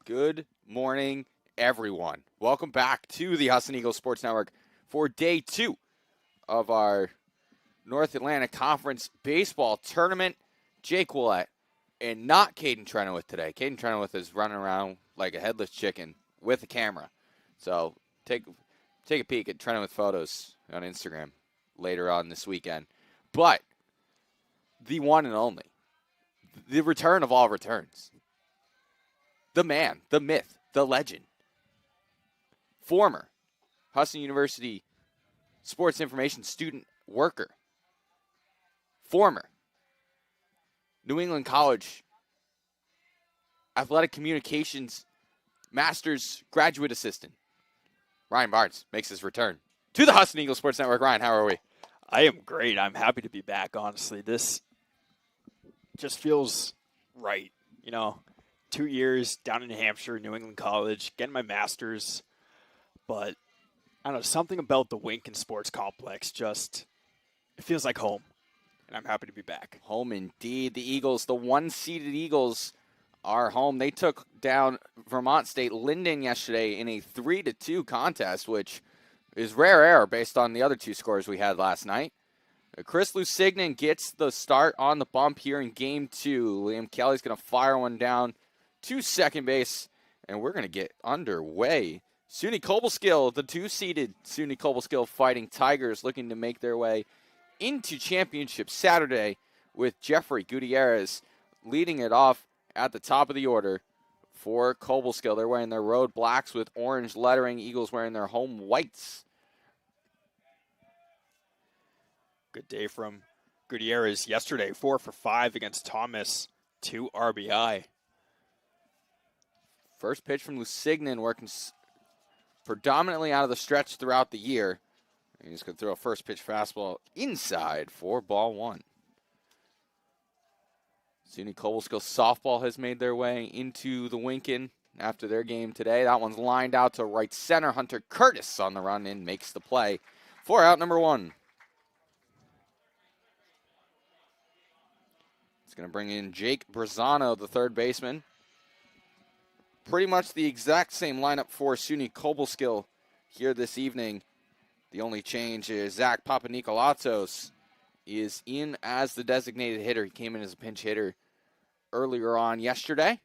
Good morning, everyone. Welcome back to the Husson Eagles Sports Network for day 2 of our North Atlantic Conference baseball tournament. Jake Willett and not Caden Trenowith today. Caden Trenowith is running around like a headless chicken with a camera. So take a peek at Trenowith photos on Instagram later on this weekend. But the one and only, the return of all returns. The man, the myth, the legend, former Husson University sports information student worker, former New England College athletic communications master's graduate assistant, Ryan Barnes makes his return to the Husson Eagles Sports Network. Ryan, how are we? I am great. I'm happy to be back, honestly. This just feels right, 2 years down in New Hampshire, New England College, getting my master's. But, I don't know, something about the Winkin Sports Complex it feels like home. And I'm happy to be back. Home indeed. The Eagles, the one-seeded Eagles, are home. They took down Vermont State Linden yesterday in a 3-2 contest, which is rare air based on the other two scores we had last night. Chris Lusignan gets the start on the bump here in Game 2. Liam Kelly's going to fire one down to second base, and we're going to get underway. SUNY Cobleskill, the 2-seeded SUNY Cobleskill Fighting Tigers, looking to make their way into championship Saturday with Jeffrey Gutierrez leading it off at the top of the order for Cobleskill. They're wearing their road blacks with orange lettering. Eagles wearing their home whites. Good day from Gutierrez yesterday, 4 for 5 against Thomas, 2 RBI. First pitch from Lusignan, working predominantly out of the stretch throughout the year. And he's going to throw a first pitch fastball inside for ball 1. SUNY Cobleskill softball has made their way into the Winkin after their game today. That one's lined out to right center. Hunter Curtis on the run in makes the play for out number 1. It's going to bring in Jake Brazano, the third baseman. Pretty much the exact same lineup for SUNY Cobleskill here this evening. The only change is Zach Papanikolatos is in as the designated hitter. He came in as a pinch hitter earlier on yesterday.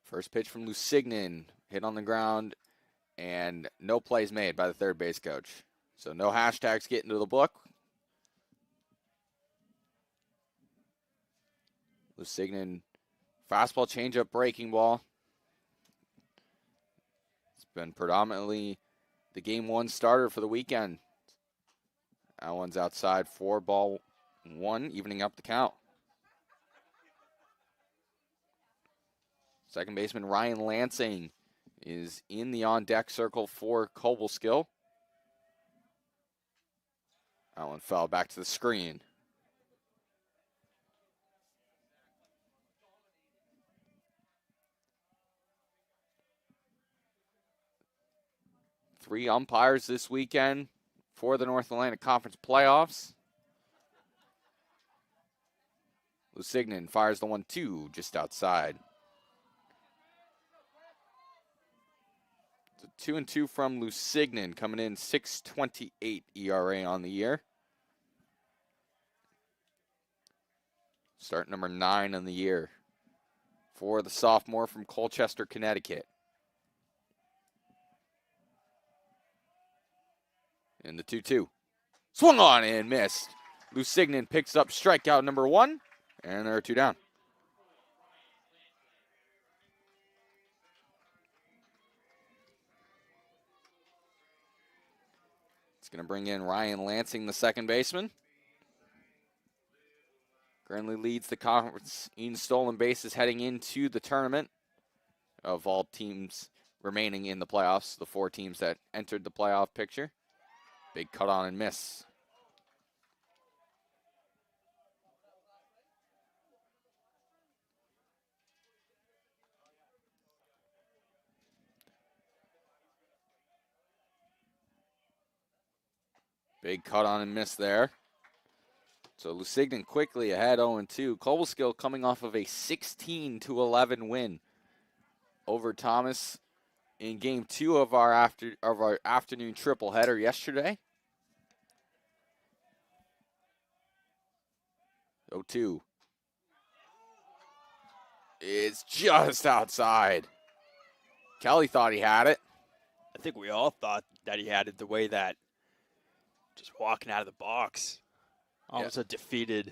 First pitch from Lusignan, hit on the ground, and no plays made by the third base coach. So no hashtags get into the book. Lusignan, fastball, changeup, breaking ball. It's been predominantly the game 1 starter for the weekend. That one's outside for ball 1, evening up the count. Second baseman Ryan Lansing is in the on-deck circle for Cobleskill. That one fell back to the screen. Three umpires this weekend for the North Atlantic Conference playoffs. Lusignan fires the 1-2 just outside. It's a 2-2 from Lusignan, coming in 6.28 ERA on the year. Start number 9 on the year for the sophomore from Colchester, Connecticut. And the 2-2. Swung on and missed. Lusignan picks up strikeout number 1, and there are 2 down. It's going to bring in Ryan Lansing, the second baseman. Currently leads the conference in stolen bases heading into the tournament of all teams remaining in the playoffs, the 4 teams that entered the playoff picture. Big cut on and miss. Big cut on and miss there. So Lusignan quickly ahead 0-2. Cobleskill coming off of a 16-11 win over Thomas in game 2 of our afternoon triple-header yesterday. 0-2. It's just outside. Kelly thought he had it. I think we all thought that he had it the way that just walking out of the box. Almost a defeated.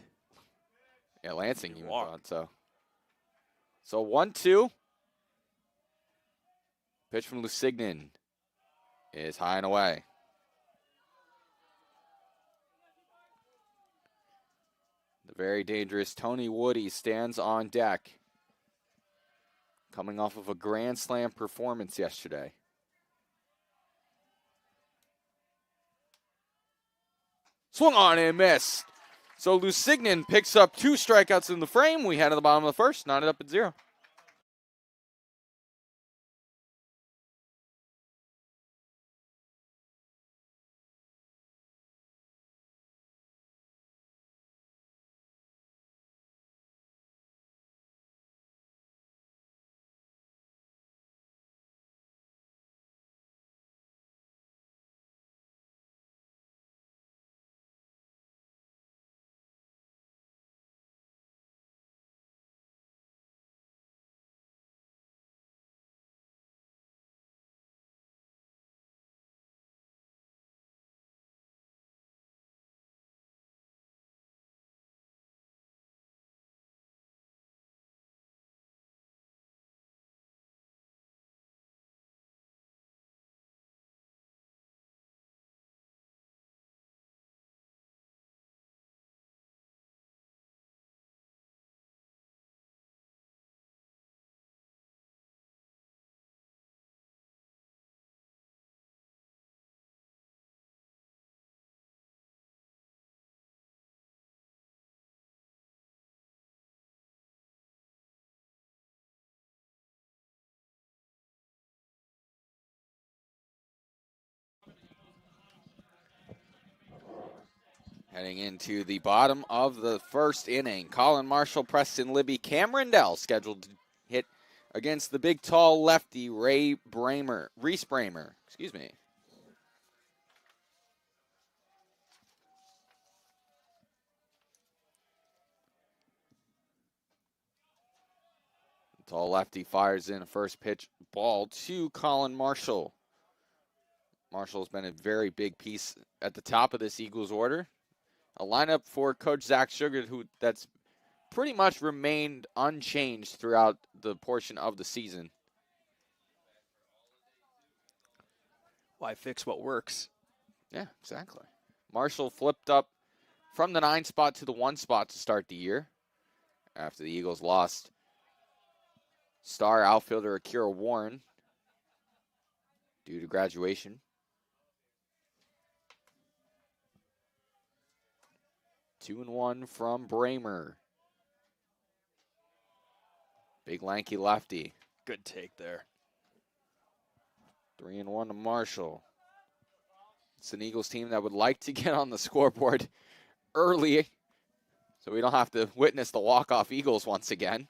Yeah, Lansing even walk. thought so. So 1-2. Pitch from Lusignan is high and away. The very dangerous Tony Woody stands on deck, coming off of a Grand Slam performance yesterday. Swung on and missed. So Lusignan picks up 2 strikeouts in the frame. We head to the bottom of the first, knotted up at 0. Heading into the bottom of the first inning, Colin Marshall, Preston Libby, Cam Rendell scheduled to hit against the big, tall lefty Reese Bramer. Excuse me. The tall lefty fires in a first pitch ball to Colin Marshall. Marshall's been a very big piece at the top of this Eagles order. A lineup for Coach Zach Sugar that's pretty much remained unchanged throughout the portion of the season. Why fix what works? Yeah, exactly. Marshall flipped up from the 9 spot to the 1 spot to start the year after the Eagles lost star outfielder Akira Warren due to graduation. 2-1 from Bramer. Big lanky lefty. Good take there. 3-1 to Marshall. It's an Eagles team that would like to get on the scoreboard early so we don't have to witness the walk-off Eagles once again.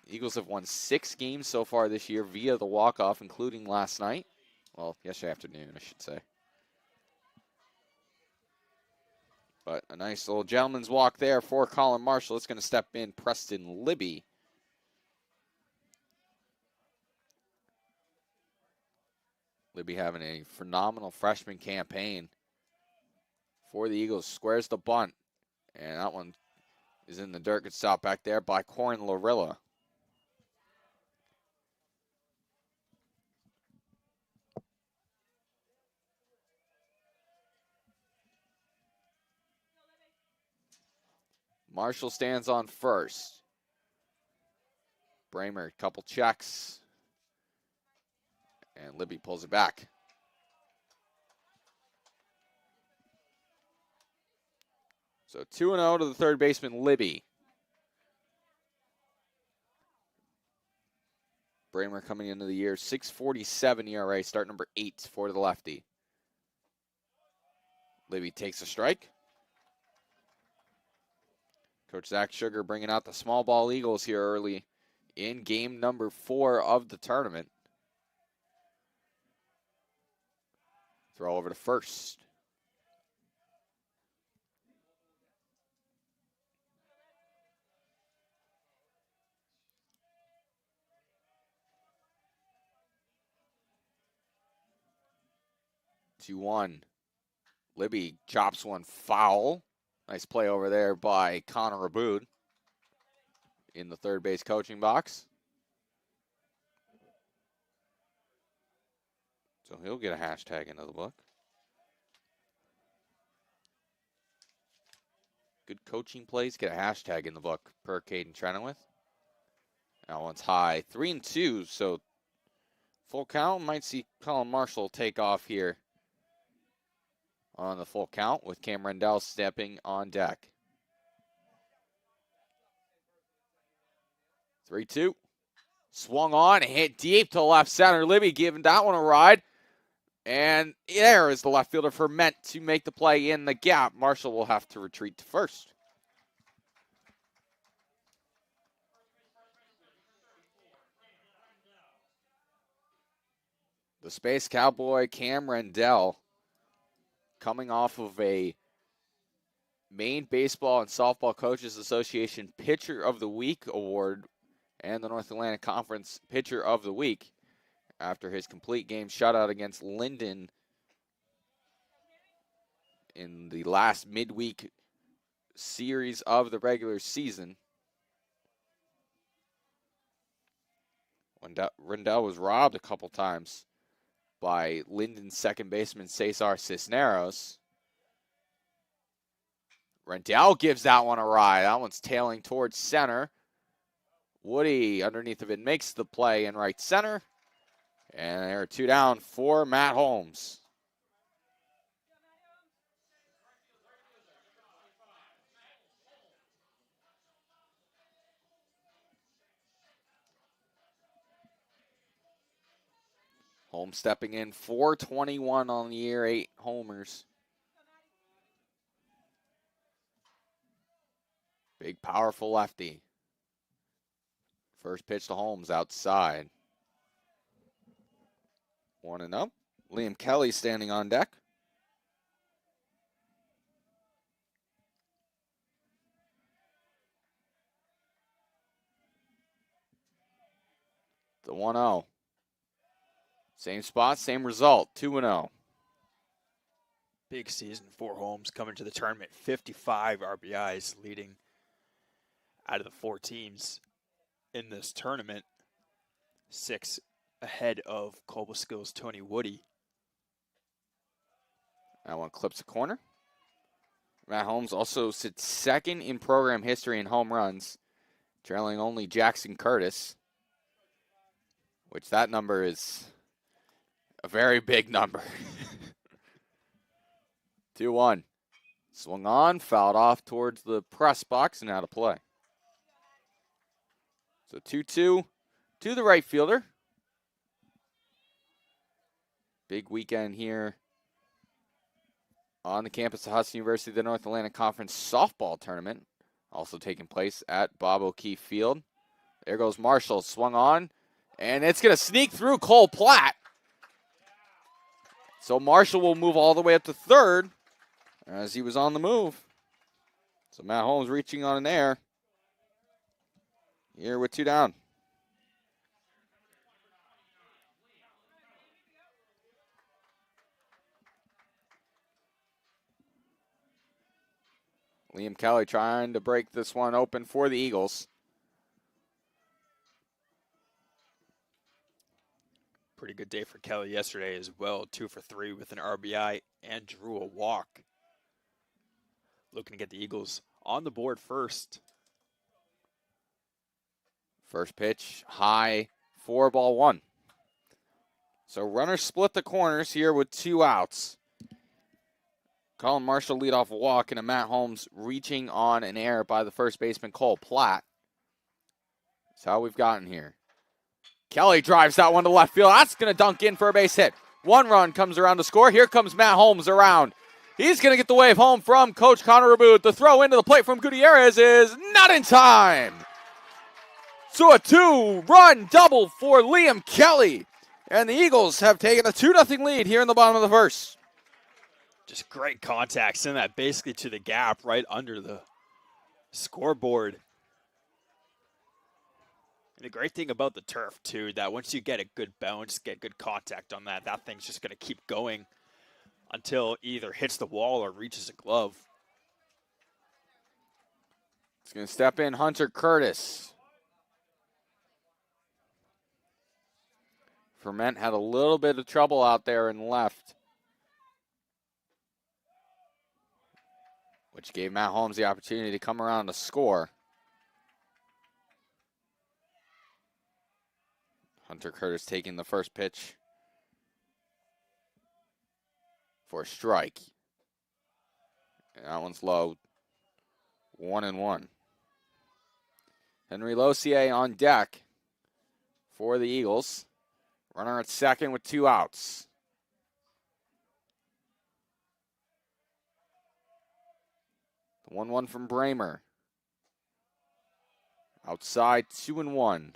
Eagles have won 6 games so far this year via the walk-off, including last night. Well, yesterday afternoon, I should say. But a nice little gentleman's walk there for Colin Marshall. It's going to step in Preston Libby. Libby having a phenomenal freshman campaign for the Eagles. Squares the bunt. And that one is in the dirt. Good stop back there by Corin Lorilla. Marshall stands on first. Bramer, couple checks. And Libby pulls it back. So 2-0 to the third baseman, Libby. Bramer coming into the year, 6.47 ERA, start number 8 for the lefty. Libby takes a strike. Coach Zach Sugar bringing out the small ball Eagles here early in game number 4 of the tournament. Throw over to first. Two one. Libby chops one foul. Nice play over there by Connor Abood in the third base coaching box. So he'll get a hashtag into the book. Good coaching plays get a hashtag in the book per Caden Trenoweth. That one's high. 3-2, so full count. Might see Colin Marshall take off here on the full count with Cam Rendell stepping on deck. 3-2. Swung on, hit deep to left center. Libby giving that one a ride. And there is the left fielder Ferment to make the play in the gap. Marshall will have to retreat to first. The Space Cowboy Cam Rendell coming off of a Maine Baseball and Softball Coaches Association Pitcher of the Week award and the North Atlantic Conference Pitcher of the Week after his complete game shutout against Linden in the last midweek series of the regular season. Rendell was robbed a couple times by Linden's second baseman Cesar Cisneros. Rendell gives that one a ride. That one's tailing towards center. Woody underneath of it makes the play in right center. And there are 2 down for Matt Holmes. Holmes stepping in, 421 on the year, 8 homers. Big, powerful lefty. First pitch to Holmes outside. 1-0. Liam Kelly standing on deck. The 1-0. Same spot, same result, 2-0. Big season for Holmes coming to the tournament. 55 RBIs leading out of the 4 teams in this tournament. 6 ahead of Cobleskill Tony Woody. That one clips a corner. Matt Holmes also sits second in program history in home runs, trailing only Jackson Curtis, which that number is a very big number. 2-1. Swung on, fouled off towards the press box, and out of play. So 2-2 to the right fielder. Big weekend here on the campus of Husson University, the North Atlantic Conference softball tournament, also taking place at Bob O'Keefe Field. There goes Marshall, swung on, and it's going to sneak through Cole Platt. So Marshall will move all the way up to third as he was on the move. So Matt Holmes reaching on an air here with 2 down. Liam Kelly trying to break this one open for the Eagles. Pretty good day for Kelly yesterday as well. 2 for 3 with an RBI and drew a walk. Looking to get the Eagles on the board first. First pitch, high, 4-1. So runners split the corners here with 2 outs. Colin Marshall leadoff walk and a Matt Holmes reaching on an error by the first baseman Cole Platt. That's how we've gotten here. Kelly drives that one to left field. That's going to dunk in for a base hit. 1 run comes around to score. Here comes Matt Holmes around. He's going to get the wave home from Coach Connor Reboot. The throw into the plate from Gutierrez is not in time. So a 2-run double for Liam Kelly. And the Eagles have taken a 2-0 lead here in the bottom of the first. Just great contact. Send that basically to the gap right under the scoreboard. And the great thing about the turf, too, that once you get a good bounce, get good contact on that, that thing's just going to keep going until it either hits the wall or reaches a glove. It's going to step in Hunter Curtis. Ferment had a little bit of trouble out there and left, which gave Matt Holmes the opportunity to come around to score. Hunter Curtis taking the first pitch for a strike. And that one's low. 1-1. Henry Losier on deck for the Eagles. Runner at second with 2 outs. The 1-1 from Bramer. Outside, 2-1.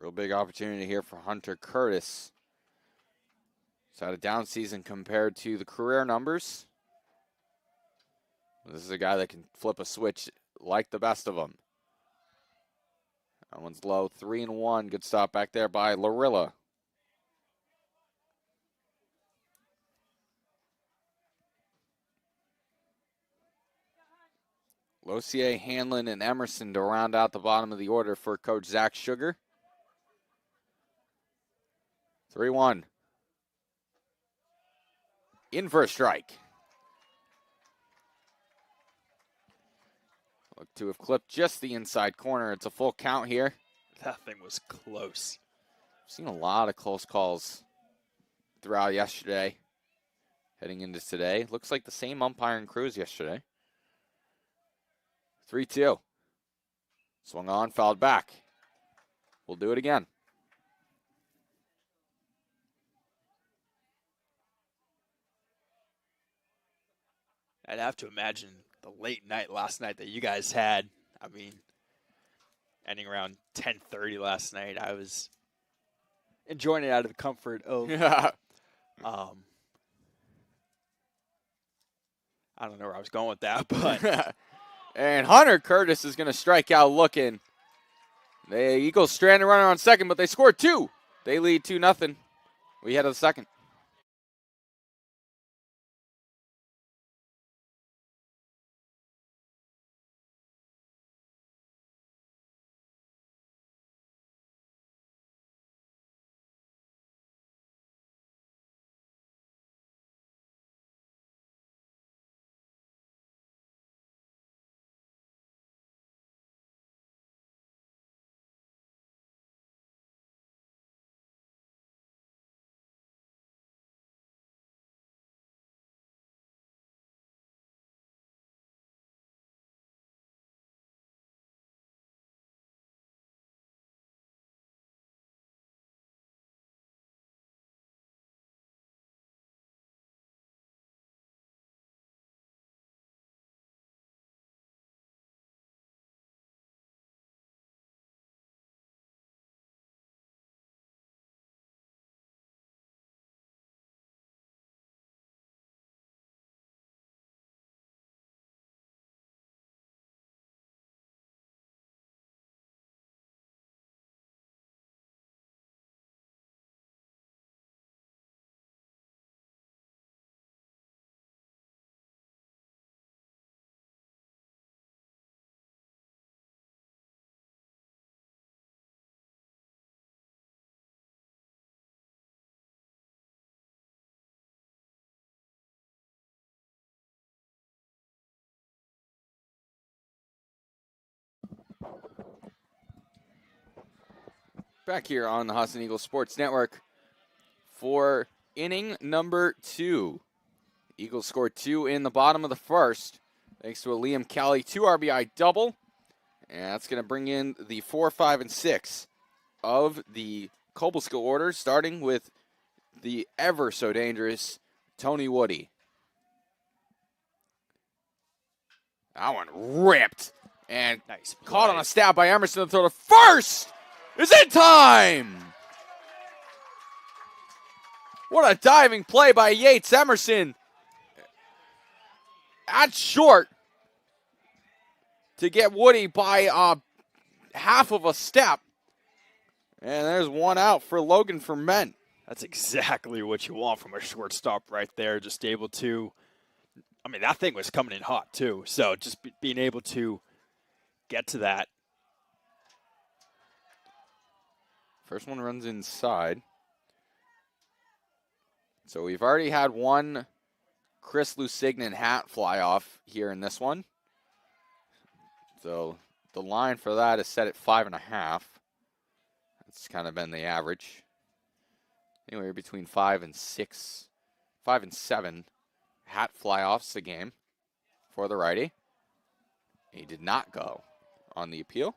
Real big opportunity here for Hunter Curtis. He's had a down season compared to the career numbers. This is a guy that can flip a switch like the best of them. That one's low, 3-1. Good stop back there by Larilla. Losier, Hanlon, and Emerson to round out the bottom of the order for Coach Zach Sugar. 3-1. In for a strike. Look to have clipped just the inside corner. It's a full count here. That thing was close. I've seen a lot of close calls throughout yesterday, heading into today. Looks like the same umpiring crews yesterday. 3-2. Swung on, fouled back. We'll do it again. I'd have to imagine the late night last night that you guys had. I mean, ending around 10:30 last night. I was enjoying it out of the comfort of I don't know where I was going with that, but and Hunter Curtis is going to strike out looking. The Eagles stranded runner on second, but they scored 2. They lead 2-0. We head to the second. Back here on the Husson Eagles Sports Network for inning number 2. Eagles scored 2 in the bottom of the first, thanks to a Liam Kelly 2 RBI double. And that's going to bring in the 4, 5, and 6 of the Cobleskill order, starting with the ever so dangerous Tony Woody. That one ripped and Nice caught on play. a stab by Emerson to throw to first. Is in time. What a diving play by Yates. Emerson at short to get Woody by half of a step. And there's one out for Logan Ferment. That's exactly what you want from a shortstop right there. Just able to, I mean, that thing was coming in hot too. So just being able to get to that. First one runs inside. So we've already had one Chris Lusignan hat fly off here in this one. So the line for that is set at 5.5. That's kind of been the average. Anywhere between 5 and 6, 5 and 7 hat fly-offs a game for the righty. He did not go on the appeal.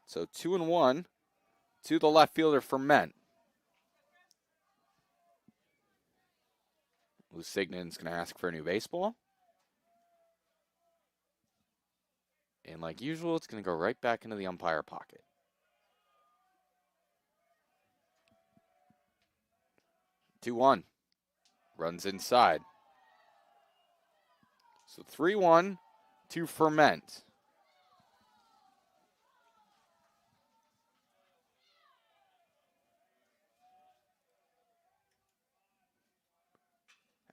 So 2-1 to the left fielder Ferment. Lusignan's going to ask for a new baseball. And like usual, it's going to go right back into the umpire pocket. 2-1. Runs inside. So 3-1 to Ferment.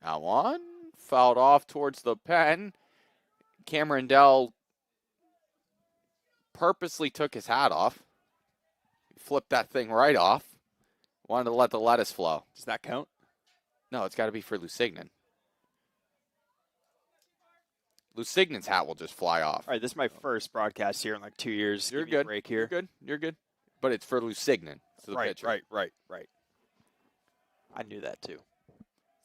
That one fouled off towards the pen. Cameron Dell purposely took his hat off. He flipped that thing right off. Wanted to let the lettuce flow. Does that count? No, it's got to be for Lusignan. Lusignan's hat will just fly off. All right, this is my first broadcast here in like 2 years. You're Give me a good. break here. You're good. You're good. But it's for Lusignan. So the pitcher. Right. I knew that too.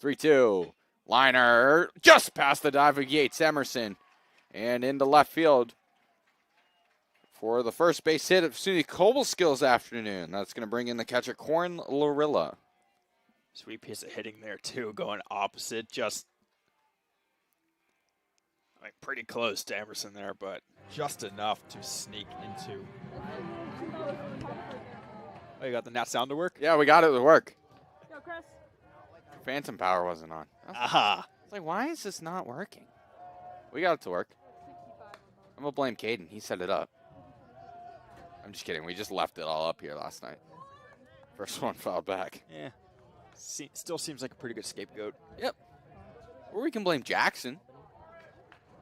3-2. Liner just past the dive of Yates Emerson. And into left field for the first base hit of SUNY Cobleskill afternoon. That's going to bring in the catcher, Corin Lorilla. Sweet piece of hitting there too, going opposite. Just, I mean, pretty close to Emerson there, but just enough to sneak into. Oh, you got the NAC sound to work? Yeah, we got it to work. Yo, Chris. Phantom power wasn't on. Aha. I was like, why is this not working? We got it to work. I'm going to blame Caden. He set it up. I'm just kidding. We just left it all up here last night. First one fouled back. Yeah. Still seems like a pretty good scapegoat. Yep. Or we can blame Jackson.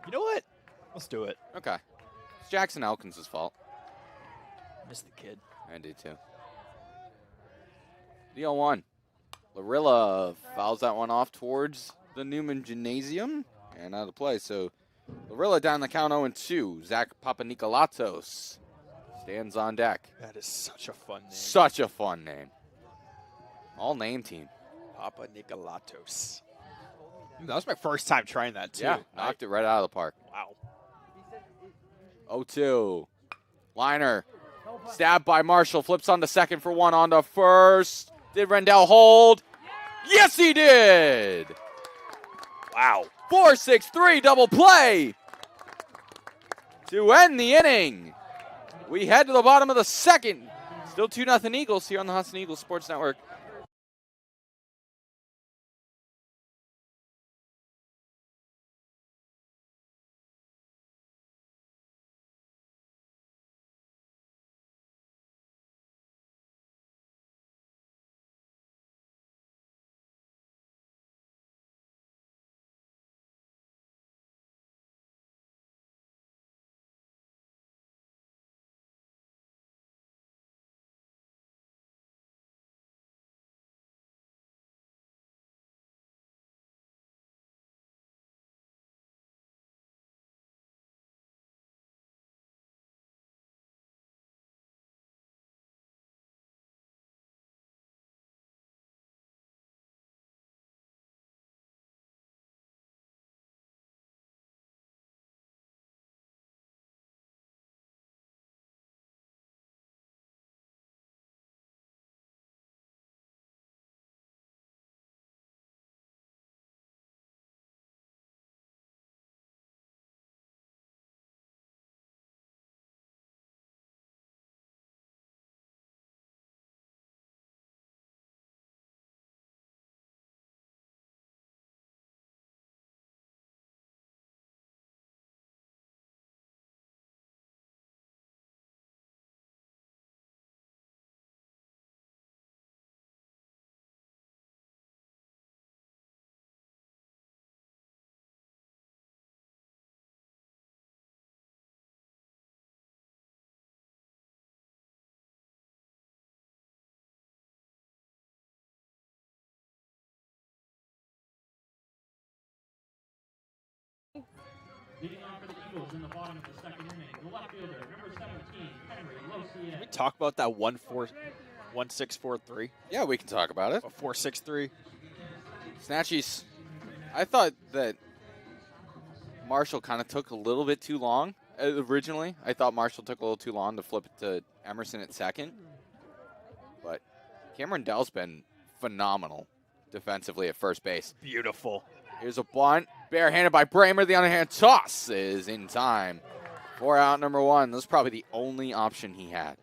You know what? Let's do it. Okay. It's Jackson Elkins' fault. Miss the kid. I do too. The 0-1. Lorilla fouls that one off towards the Newman Gymnasium and out of play. So Lorilla down the count 0-2. Zach Papanikolatos stands on deck. That is such a fun name. Such a fun name. All name team. Papa Nicolatos. That was my first time trying that too. Yeah, knocked it right out of the park. Wow. 0-2. Liner. Stabbed by Marshall. Flips on to second for one. On to first. Did Rendell hold? Yes, he did. Wow. 4-6-3 double play to end the inning. We head to the bottom of the second. Still 2-0 Eagles here on the Husson Eagles Sports Network. Can we talk about that 1-6-4-3? Yeah, we can talk about it. A 4-6-3. Snatchies, I thought that Marshall kind of took a little bit too long originally. I thought Marshall took a little too long to flip it to Emerson at second. But Cameron Dell's been phenomenal defensively at first base. Beautiful. Here's a bunt, barehanded by Bramer. The underhand toss is in time for out number one. This was probably the only option he had,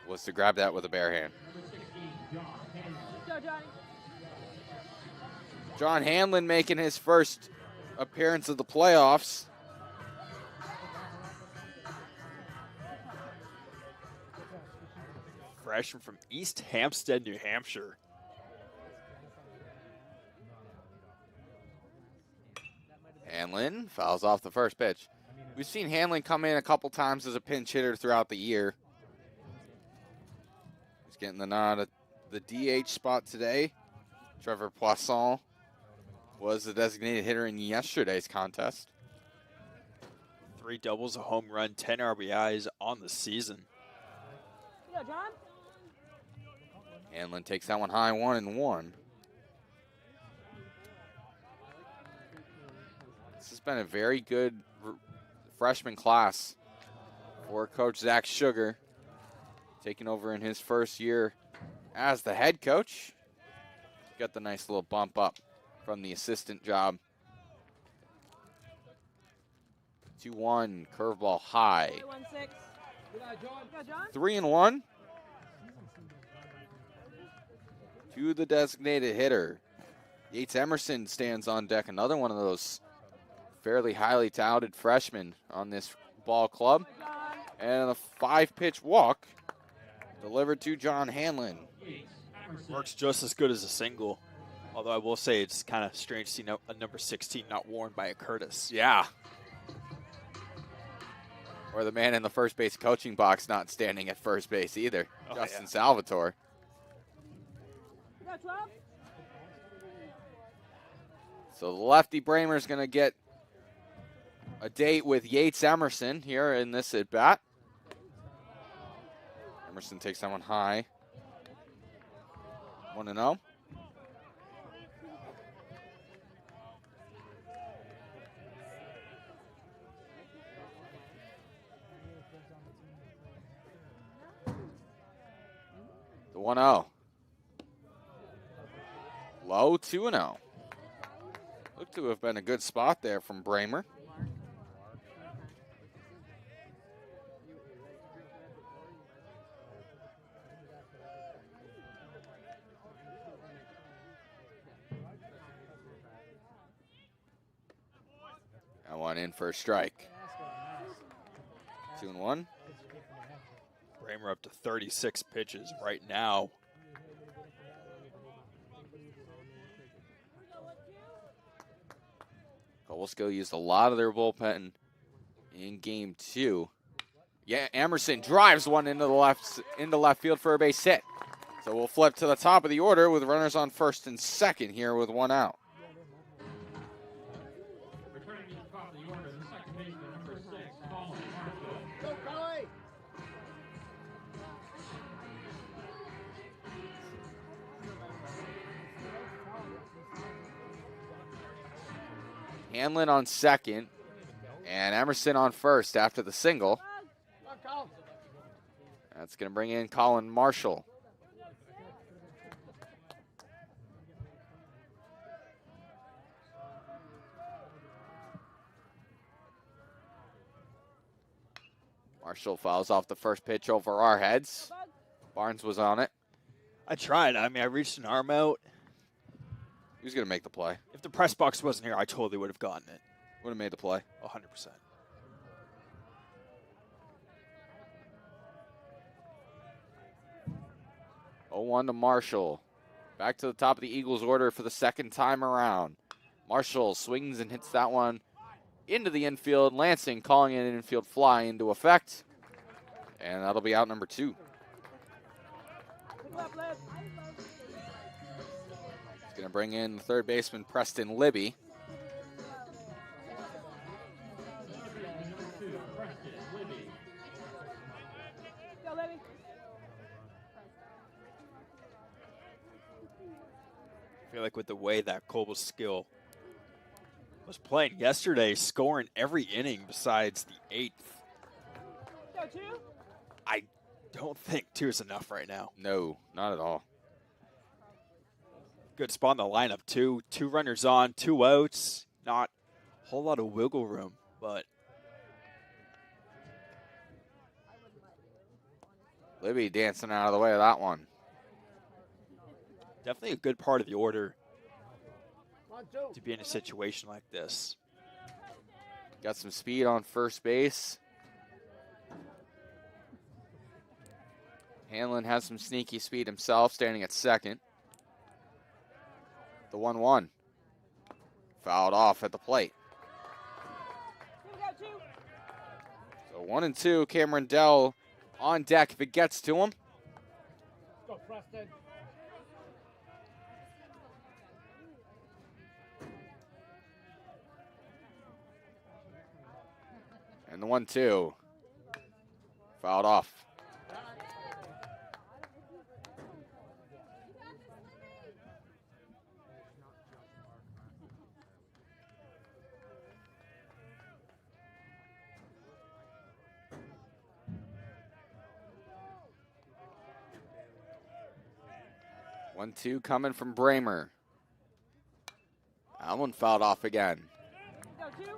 was to grab that with a bare hand. John Hanlon making his first appearance of the playoffs. Freshman from East Hampstead, New Hampshire. Hanlon fouls off the first pitch. We've seen Hanlon come in a couple times as a pinch hitter throughout the year. He's getting the nod at the DH spot today. Trevor Poisson was the designated hitter in yesterday's contest. 3 doubles, a home run, 10 RBIs on the season. Yeah, John. Hanlon takes that one high, 1-1. This has been a very good freshman class for Coach Zach Sugar, taking over in his first year as the head coach. Got the nice little bump up from the assistant job. 2-1, curveball high. 3-1. To the designated hitter. Yates Emerson stands on deck. Another one of those fairly highly touted freshmen on this ball club. And a 5-pitch walk delivered to John Hanlon. Works just as good as a single. Although I will say it's kind of strange to see a number 16 not worn by a Curtis. Yeah. Or the man in the first base coaching box not standing at first base either. Oh, Justin yeah. Salvatore. So the lefty Bramer's going to get a date with Yates Emerson here in this at-bat. Emerson takes that one high. 1-0. The 1-0. Low 2-0. Looked to have been a good spot there from Bramer. That one in for a strike. 2-1. Bramer up to 36 pitches right now. Cobleskill used a lot of their bullpen in game 2. Yeah, Emerson drives one into left field for a base hit. So we'll flip to the top of the order with runners on first and second here with one out. Returning to the top of the order, the second baseman, number 6, Holmes. Hanlon on second, and Emerson on first after the single. That's going to bring in Colin Marshall. Marshall fouls off the first pitch over our heads. Barnes was on it. I tried. I mean, I reached an arm out. He was going to make the play. If the press box wasn't here, I totally would have gotten it. Would have made the play. 100%. Oh, 1 to Marshall. Back to the top of the Eagles order for the second time around. Marshall swings and hits that one into the infield. Lansing calling an infield fly into effect. And that'll be out number 2. He's going to bring in third baseman Preston Libby. feel like with the way that Cobleskill was playing yesterday, scoring every inning besides the 8th, Go, 2. I don't think 2 is enough right now. No, not at all. Good spot in the lineup, too. 2 runners on, 2 outs. Not a whole lot of wiggle room, but Libby dancing out of the way of that one. definitely a good part of the order to be in a situation like this. Got some speed on first base. Hanlon has some sneaky speed himself, standing at second. The 1-1. Fouled off at the plate. Go, 2. So 1 and 2, Cameron Dell on deck if it gets to him. Go, Preston. And the 1-2. Fouled off. One, two coming from Bramer. That one fouled off again. Go, 2.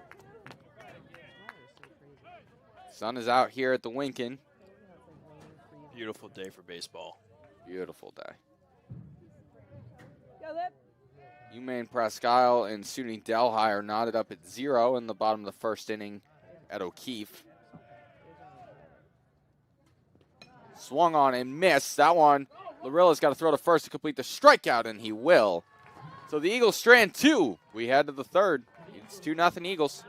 Sun is out here at the Winkin. Beautiful day for baseball. Beautiful day. Go, Lip. UMaine Presque Isle and SUNY Delhi are knotted up at 0 in the bottom of the first inning at O'Keefe. Swung on and missed. That one, Larilla's got to throw to first to complete the strikeout, and he will. So the Eagles strand 2. We head to the third. It's 2-0 Eagles.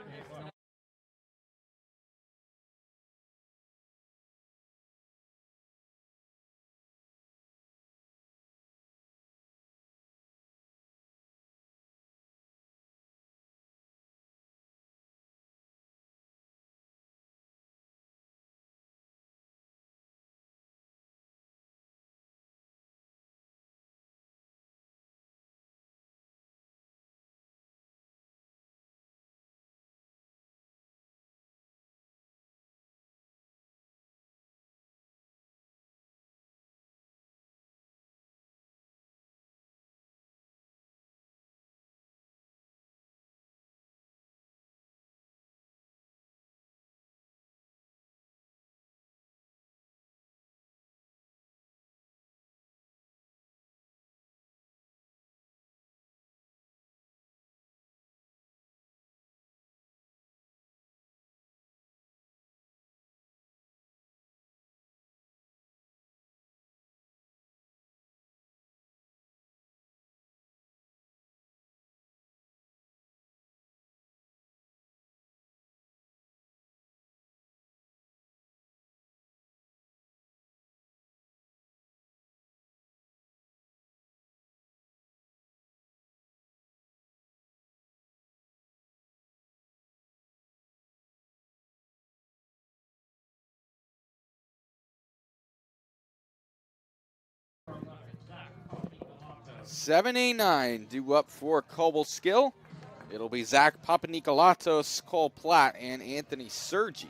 Zach, Papanikolatou. 7-8-9 due up for Cobleskill. It'll be Zach Papanikolatos, Cole Platt, and Anthony Sergi.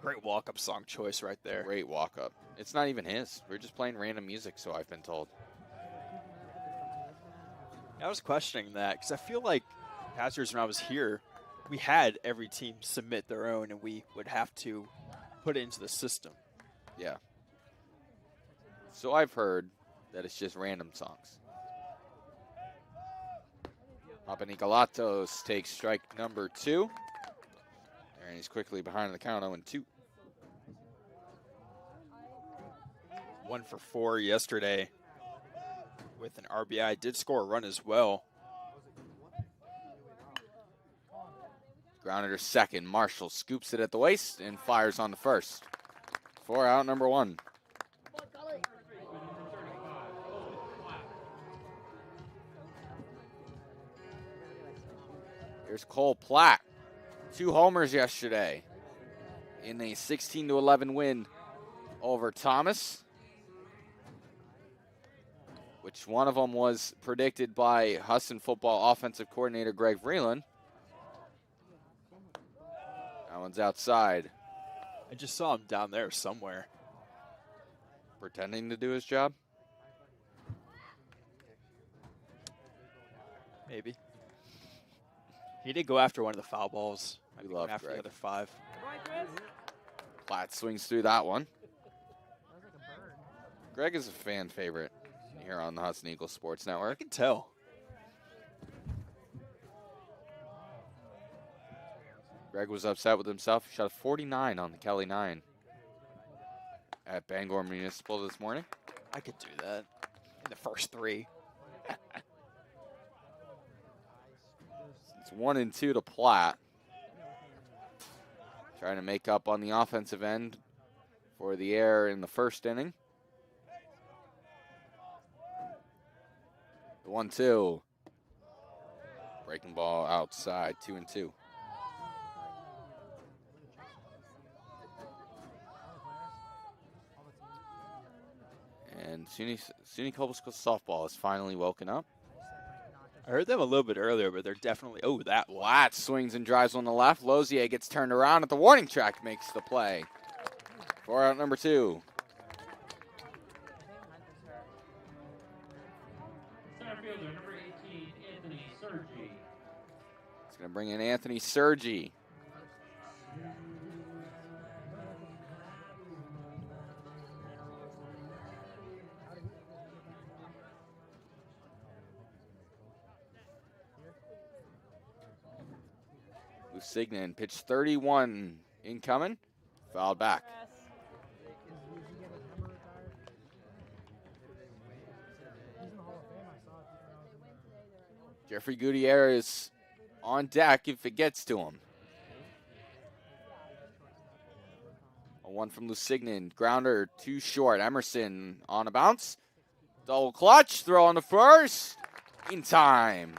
Great walk-up song choice right there. Great walk-up. It's not even his. We're just playing random music, so I've been told. I was questioning that because I feel like past years when I was here, we had every team submit their own, and we would have to put it into the system. Yeah. So I've heard that it's just random songs. Papanikolatos takes strike number 2. And he's quickly behind the count 0-2. 1 for 4 yesterday with an RBI. Did score a run as well. Grounded to second. Marshall scoops it at the waist and fires on the first. 4 out, number 1. Here's Cole Platt. 2 homers yesterday in a 16-11 win over Thomas. which one of them was predicted by Husson football offensive coordinator Greg Vreeland. That one's outside. I just saw him down there somewhere. Pretending to do his job? Maybe. He did go after one of the foul balls. We Might be love going after Greg. the other 5. Platt swings through that one. Greg is a fan favorite here on the Husson Eagles Sports I Network. can tell. Greg was upset with himself. He shot a 49 on the Kelly 9 at Bangor Municipal this morning. I could do that in the first 3. It's 1-2 to Platt. Trying to make up on the offensive end for the error in the first inning. The 1-2. Breaking ball outside, 2-2. And SUNY Cobleskill softball has finally woken up. I heard them a little bit earlier, but they're definitely, oh, that one. Platt swings and drives on the left. Lozier gets turned around at the warning track, makes the play. 4 out number 2. Center fielder, number 18, Anthony Sergi. It's going to bring in Anthony Sergi. Lusignan pitch 31 incoming. Fouled back. Jeffrey Gutierrez on deck if it gets to him. A 1 from Lusignan. Grounder too short. Emerson on a bounce. Double clutch. Throw on the first. In time.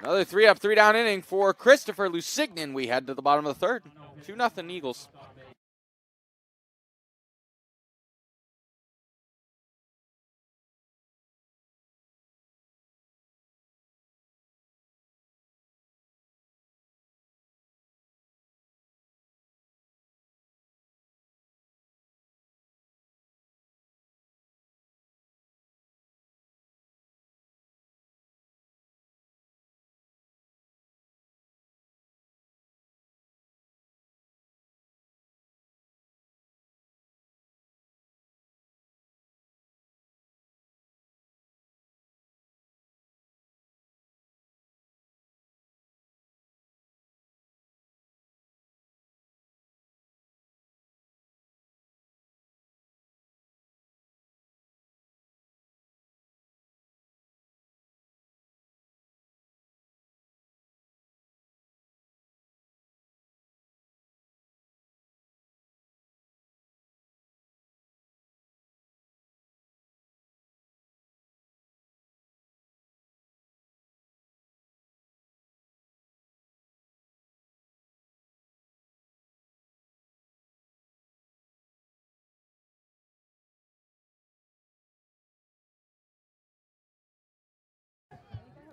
Another 3 up, 3 down inning for Christopher Lusignan. We head to the bottom of the 3rd. 2-0 Eagles.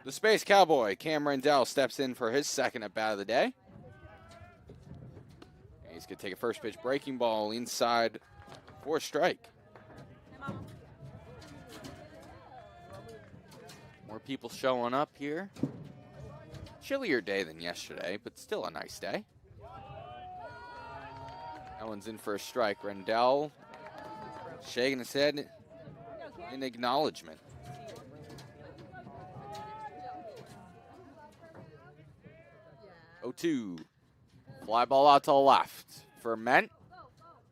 The Space Cowboy, Cam Rendell, steps in for his second at bat of the day. He's going to take a first pitch breaking ball inside for a strike. More people showing up here. Chillier day than yesterday, but still a nice day. That one's in for a strike. Rendell shaking his head in acknowledgement. 0-2. Fly ball out to the left for Ment.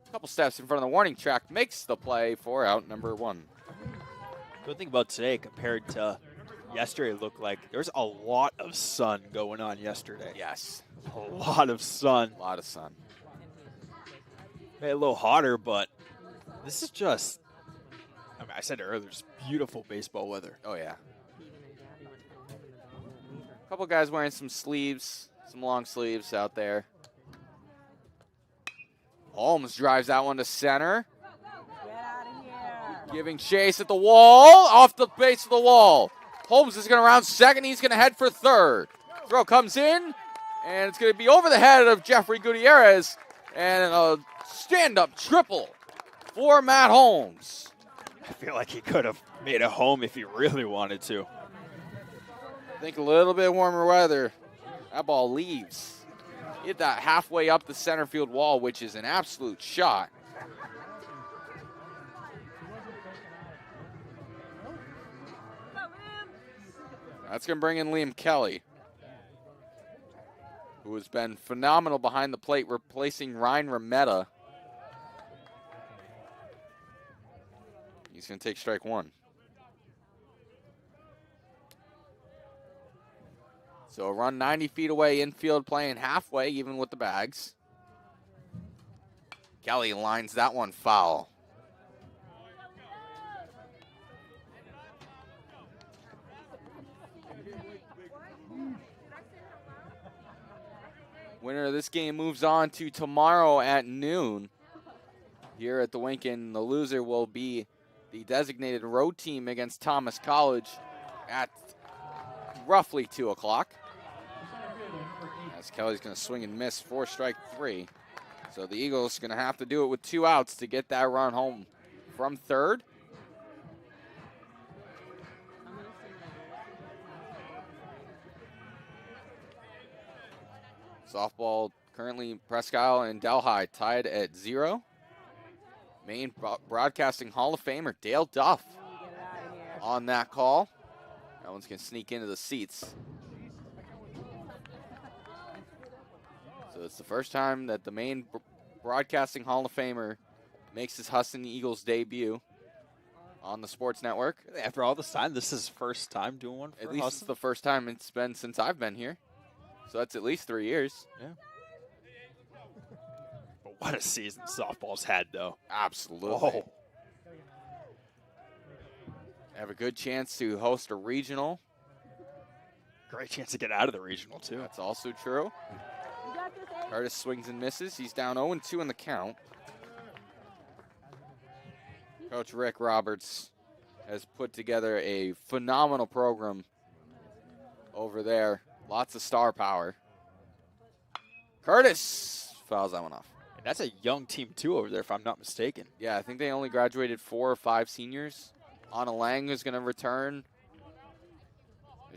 A couple steps in front of the warning track. Makes the play for out number 1. Good thing about today compared to yesterday, it looked like there's a lot of sun going on yesterday. Yes. A lot of sun. A lot of sun. Made it a little hotter, but this is just, I mean, I said it earlier, just beautiful baseball weather. Oh, yeah. A couple guys wearing some sleeves, some long sleeves out there. Holmes drives that one to center. Get out of here. Giving chase at the wall, off the base of the wall. Holmes is going to round second. He's going to head for third. Throw comes in, and it's going to be over the head of Jeffrey Gutierrez. And a stand-up triple for Matt Holmes. I feel like he could have made a home if he really wanted to. I think a little bit warmer weather, that ball leaves. Hit that halfway up the center field wall, which is an absolute shot. That's going to bring in Liam Kelly, who has been phenomenal behind the plate, replacing Ryan Remetta. He's going to take strike one. So a run 90 feet away, infield playing halfway, even with the bags. Kelly lines that one foul. Winner of this game moves on to tomorrow at noon here at the Winkin. The loser will be the designated road team against Thomas College at roughly 2 o'clock. As Kelly's going to swing and miss for strike three. So the Eagles going to have to do it with 2 outs to get that run home from third. Softball currently Presque Isle and Delhi tied at 0. Maine Broadcasting Hall of Famer Dale Duff on that call. That one's going to sneak into the seats. So it's the first time that the Maine Broadcasting Hall of Famer makes his Husson Eagles debut on the sports network. After all this time, this is first time doing one for At least Husson? it's the first time it's been since I've been here. So that's at least 3 years. Yeah. But what a season softball's had, though. Absolutely. Oh. Have a good chance to host a regional. Great chance to get out of the regional, too. That's also true. You got this, Abe. Curtis swings and misses. He's down 0-2 in the count. Coach Rick Roberts has put together a phenomenal program over there. Lots of star power. Curtis fouls that one off. And that's a young team, too, over there, if I'm not mistaken. Yeah, I think they only graduated 4 or 5 seniors. Anna Lang is going to return.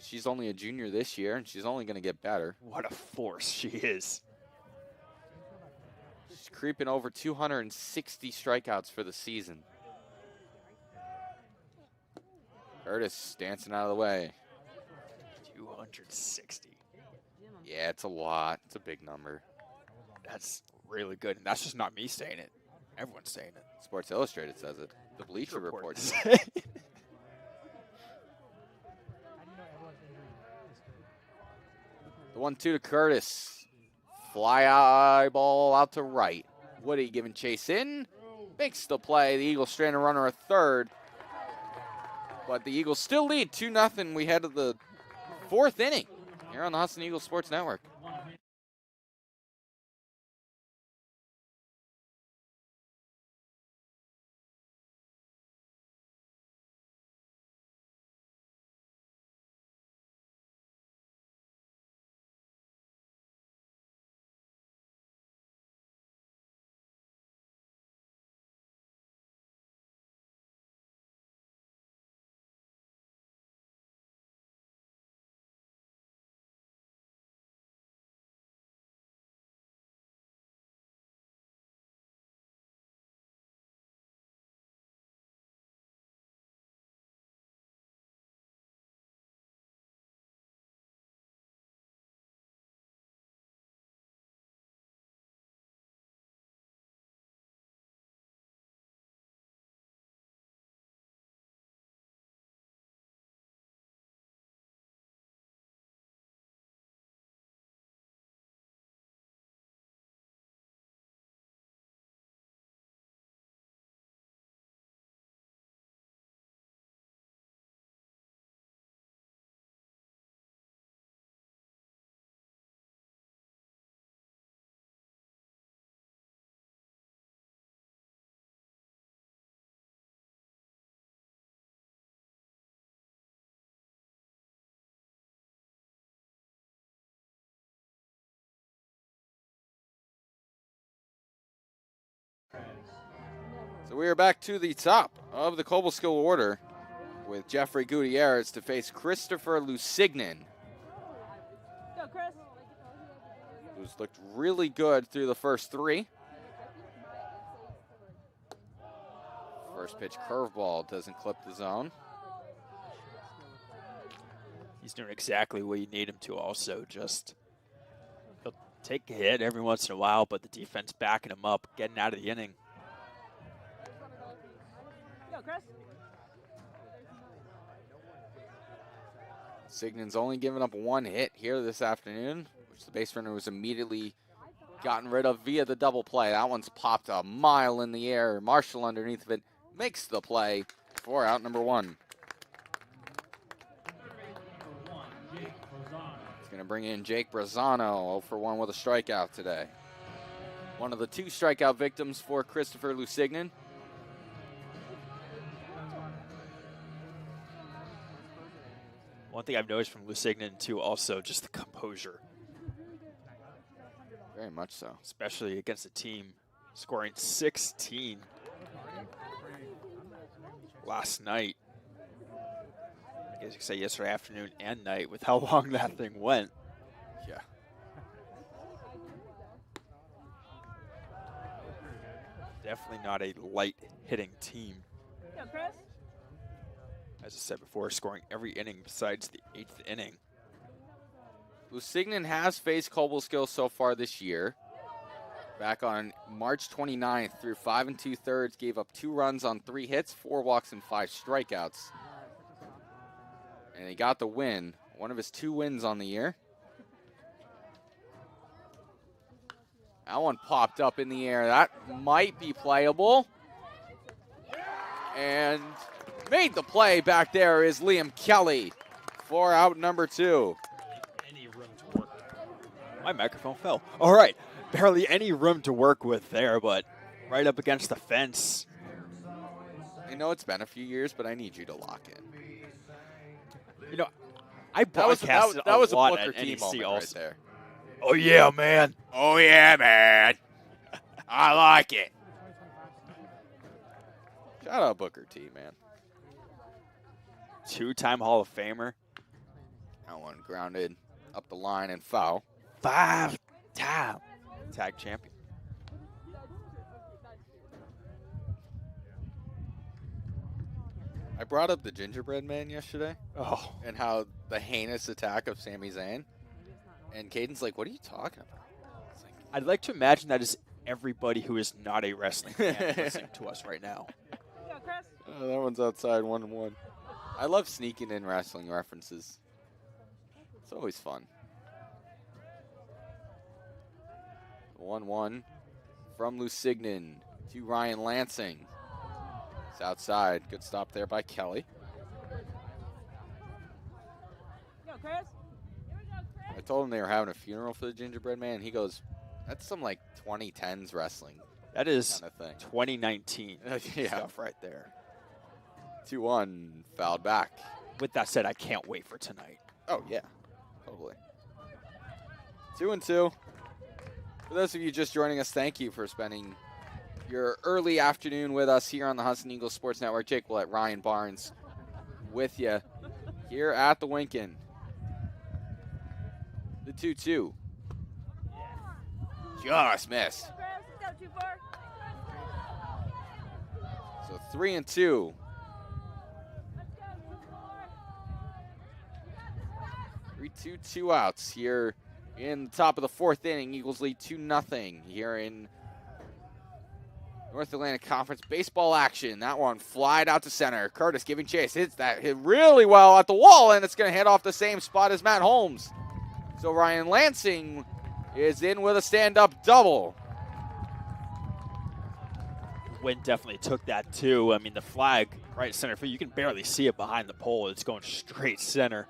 She's only a junior this year, and she's only going to get better. What a force she is. She's creeping over 260 strikeouts for the season. Curtis dancing out of the way. 260. Yeah, it's a lot. It's a big number. That's really good. And that's just not me saying it. Everyone's saying it. Sports Illustrated says it. The Bleacher Report. The 1-2 to Curtis. Fly eyeball out to right. Woody giving chase in. Makes the play. The Eagles strand a runner at third. But the Eagles still lead 2-0. We head to the 4th inning here on the Husson Eagles Sports Network. So we are back to the top of the Cobleskill order with Jeffrey Gutierrez to face Christopher Lusignan, Go, Chris. who's looked really good through the first three. First pitch curveball doesn't clip the zone. He's doing exactly what you need him to also. Just he'll take a hit every once in a while, but the defense backing him up, getting out of the inning. Go, Chris. Signan's only given up one hit here this afternoon, which the base runner was immediately gotten rid of via the double play. That one's popped a mile in the air. Marshall underneath of it makes the play for out number one. He's going to bring in Jake Brazzano, 0 for 1 with a strikeout today. One of the 2 strikeout victims for Christopher Lusignan. One thing I've noticed from Lusignan, too, also just the composure, Very much so. especially against a team scoring 16 last night. I guess you could say yesterday afternoon and night with how long that thing went. Yeah. Definitely not a light hitting team. Go, Chris. As I said before, scoring every inning besides the 8th inning. Lusignan has faced Cobleskill so far this year. Back on March 29th, through 5 2/3, gave up 2 runs on 3 hits, 4 walks, and 5 strikeouts. And he got the win, one of his 2 wins on the year. That one popped up in the air. That might be playable. And made the play back there is Liam Kelly for out number 2. Any room to work. My microphone fell. All right. Barely any room to work with there, but right up against the fence. I know it's been a few years, but I need you to lock in. You know, I That was broadcasted a lot Booker at T NAC moment right also. there. Oh, yeah, man. Oh yeah, man. I like it. Shout out Booker T, man. 2-time Hall of Famer. That one grounded up the line and foul. 5-time tag champion. I brought up the gingerbread man yesterday Oh, and how the heinous attack of Sami Zayn. And Caden's like, what are you talking about? It's like, I'd like to imagine that is everybody who is not a wrestling fan listening to us right now. Go, Chris. oh, that one's outside 1-1. I love sneaking in wrestling references. It's always fun. 1-1 from Lusignan to Ryan Lansing. It's outside. Good stop there by Kelly. Go, Chris. Here we go, Chris. I told him they were having a funeral for the gingerbread man. He goes, that's some like 2010s wrestling That is kind of thing. 2019 Yeah. stuff right there. 2-1, fouled back. With that said, I can't wait for tonight. Oh, yeah, totally. 2-2. For those of you just joining us, thank you for spending your early afternoon with us here on the Husson Eagles Sports Network. Jake Willett, Ryan Barnes with you here at the Winkin. The 2-2. Just missed. Go, Chris. Go, too far. So 3-2. Let's go, too far. 3-2, 2 outs here in the top of the 4th inning. Eagles lead 2-0 here in North Atlantic Conference baseball action. That one flied out to center. Curtis giving chase. Hits that hit really well at the wall, and it's going to hit off the same spot as Matt Holmes. So Ryan Lansing is in with a stand-up double. Wind definitely took that too. I mean, the flag right center field, you can barely see it behind the pole. It's going straight center.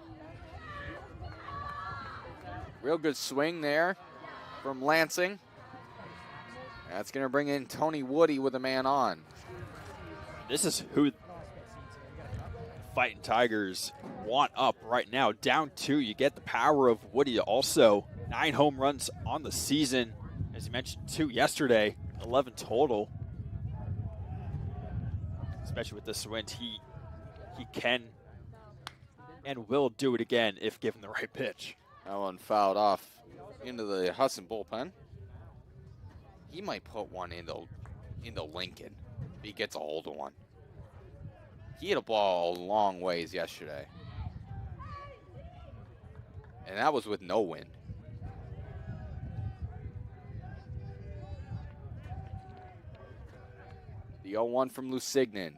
Real good swing there from Lansing. That's going to bring in Tony Woody with a man on. This is who Fighting Tigers want up right now. Down 2, you get the power of Woody also. 9 home runs on the season. As you mentioned, 2 yesterday, 11 total. especially with this wind, he can and will do it again if given the right pitch. That one fouled off into the Husson bullpen. He might put one into Lincoln if he gets a hold of one. He hit a ball a long ways yesterday. And that was with no wind. The 0-1 from Lusignan.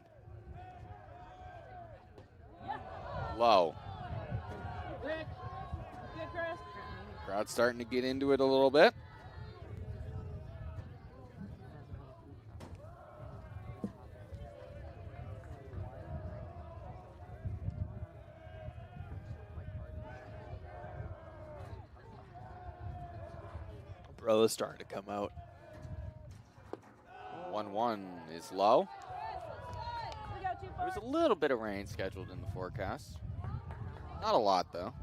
Low. Crowd starting to get into it a little bit. Umbrella's starting to come out. 1-1 is low. There's a little bit of rain scheduled in the forecast. Not a lot, though.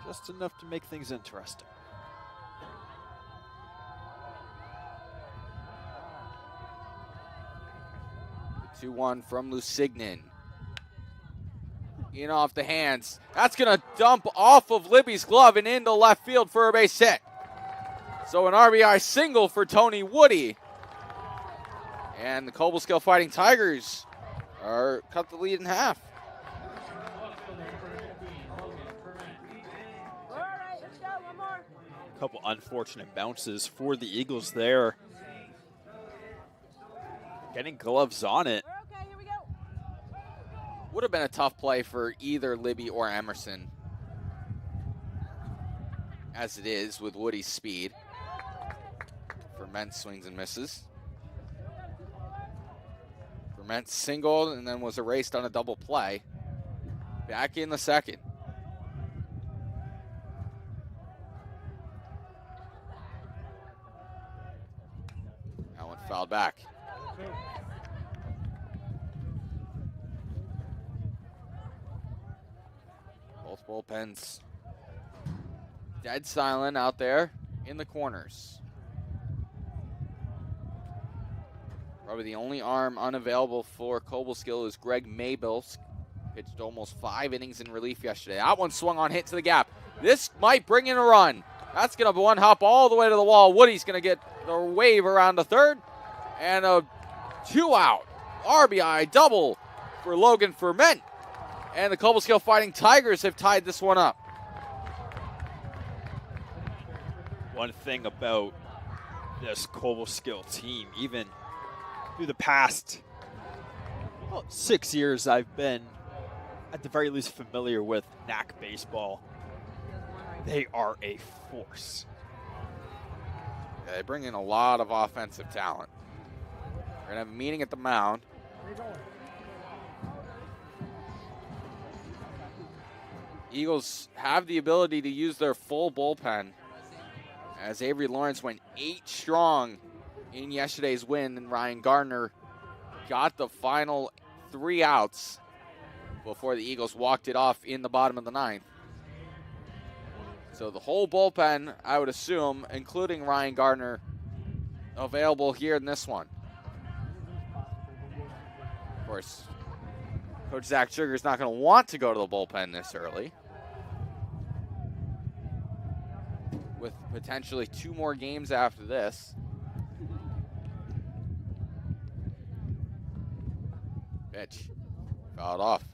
Just enough to make things interesting. The 2-1 from Lusignan. In off the hands. That's going to dump off of Libby's glove and into left field for a base hit. So an RBI single for Tony Woody. And the Cobleskill Fighting Tigers are cut the lead in half. A couple unfortunate bounces for the Eagles there. Getting gloves on it. Okay, here we go. Would have been a tough play for either Libby or Emerson. As it is with Woody's speed. Ferment swings and misses. Ferment singled and then was erased on a double play. Back in the second. That one fouled back. Both bullpens dead silent out there in the corners. Probably the only arm unavailable for Cobleskill is Greg Mabel. Pitched almost 5 innings in relief yesterday. That one swung on, hit to the gap. This might bring in a run. That's going to one hop all the way to the wall. Woody's going to get the wave around the third. And a 2-out RBI double for Logan Ferment. And the Cobleskill Fighting Tigers have tied this one up. One thing about this Cobleskill team, even through the past 6 years, I've been at the very least familiar with NAC baseball. They are a force. Yeah, they bring in a lot of offensive talent. We're going to have a meeting at the mound. Eagles have the ability to use their full bullpen, as Avery Lawrence went 8 strong in yesterday's win, and Ryan Gardner got the final 3 outs before the Eagles walked it off in the bottom of the 9th. So the whole bullpen, I would assume, including Ryan Gardner, available here in this one. Of course, Coach Zach Sugar's not going to want to go to the bullpen this early, with potentially 2 more games after this. Pitch. Fouled off.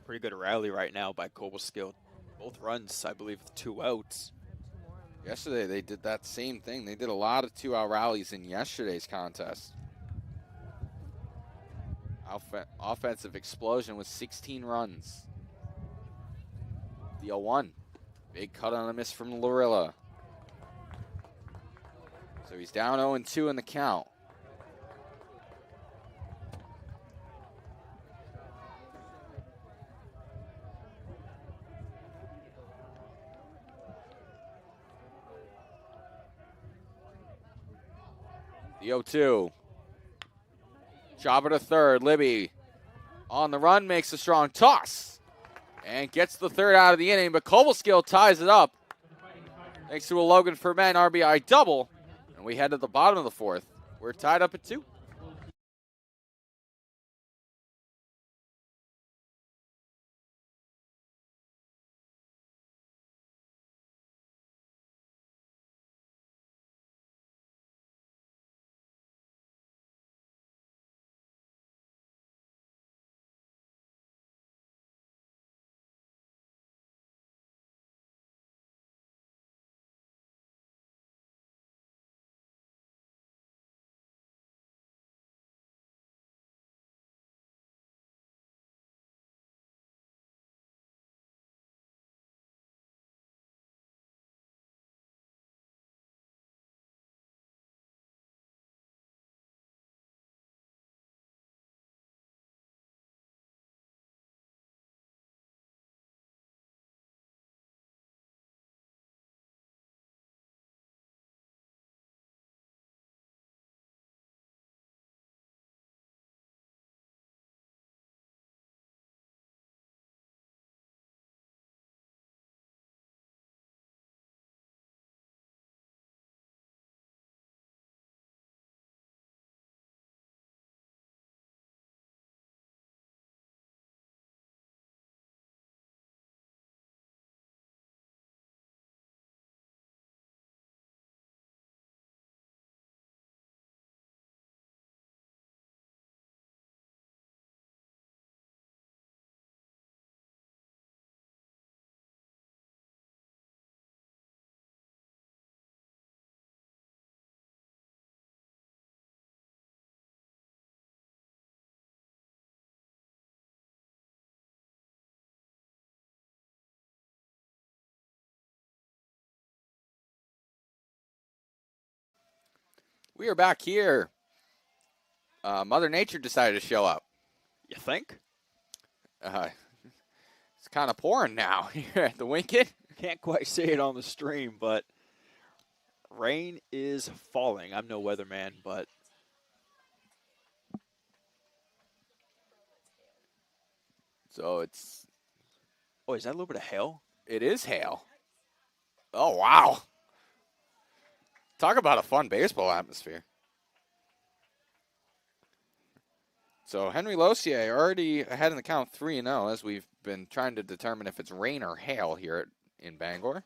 Pretty good rally right now by Cobleskill. Both runs, I believe, with 2 outs. Yesterday they did that same thing. They did a lot of 2-out rallies in yesterday's contest. Offensive explosion with 16 runs. The 0-1. Big cut on a miss from Lorilla. So he's down 0-2 in the count. The 0-2. Jobber to third. Libby on the run, makes a strong toss and gets the third out of the inning, but Cobleskill ties it up Thanks to a Logan for men RBI double. And we head to the bottom of the fourth. We're tied up at 2. We are back here. Mother Nature decided to show up. You think? It's kind of pouring now here at the Winkett. Can't quite say it on the stream, but rain is falling. I'm no weatherman, but So it's, oh, is that a little bit of hail? it is hail. Oh, wow. Talk about a fun baseball atmosphere. So Henry Lossier already ahead in the count 3-0 as we've been trying to determine if it's rain or hail here in Bangor.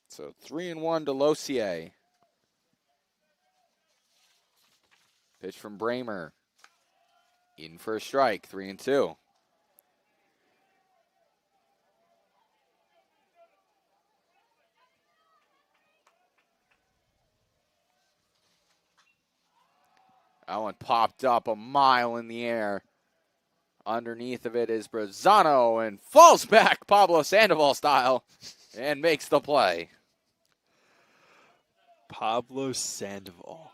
So 3-1 to Lossier. Pitch from Bramer. In for a strike, 3-2. That one popped up a mile in the air. Underneath of it is Brazano and falls back Pablo Sandoval style and makes the play. Pablo Sandoval.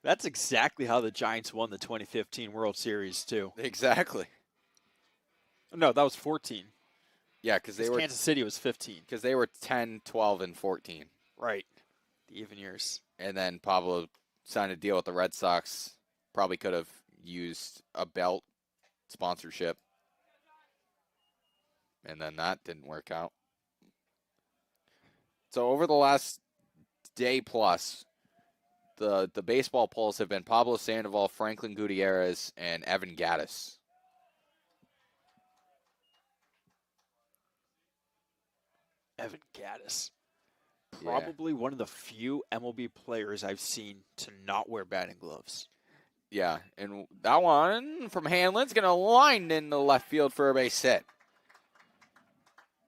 That's exactly how the Giants won the 2015 World Series, too. Exactly. No, that was 14. Yeah, because they were Kansas City was 15. 10, 12, and 14. Right. The even years. And then Pablo signed a deal with the Red Sox. Probably could have used a belt sponsorship. And then that didn't work out. So over the last day plus, the baseball polls have been Pablo Sandoval, Franklin Gutierrez, and Evan Gattis. Evan Gattis. Probably one of the few MLB players I've seen to not wear batting gloves. Yeah, and that one from Hanlon's going to line in the left field for a base hit.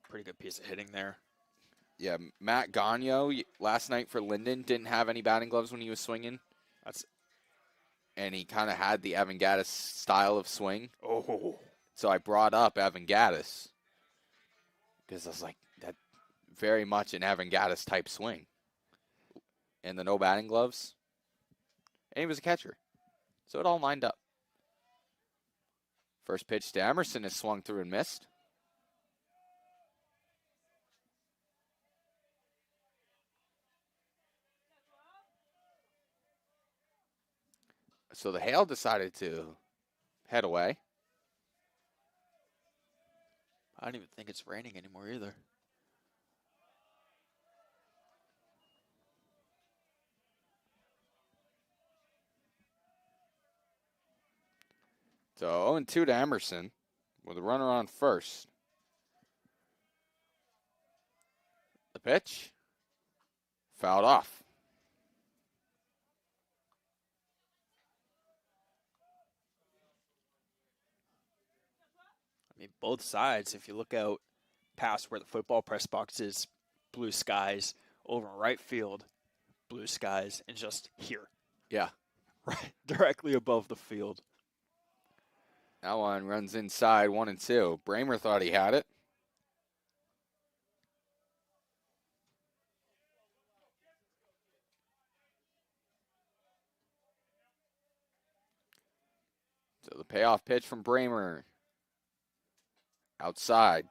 Pretty good piece of hitting there. Yeah, Matt Gagno last night for Linden didn't have any batting gloves when he was swinging. And he kind of had the Evan Gattis style of swing. Oh. So I brought up Evan Gattis because I was like, that very much an Evan Gattis type swing. And the no batting gloves. And he was a catcher. So it all lined up. First pitch to Emerson is swung through and missed. So the Hail decided to head away. I don't even think it's raining anymore either. So 0-2 to Emerson with a runner on first. The pitch. Fouled off. I mean, both sides, if you look out past where the football press box is, blue skies, over in right field, blue skies, and just here. Yeah. Right, directly above the field. That one runs inside 1-2. Bramer thought he had it. So the payoff pitch from Bramer. Outside.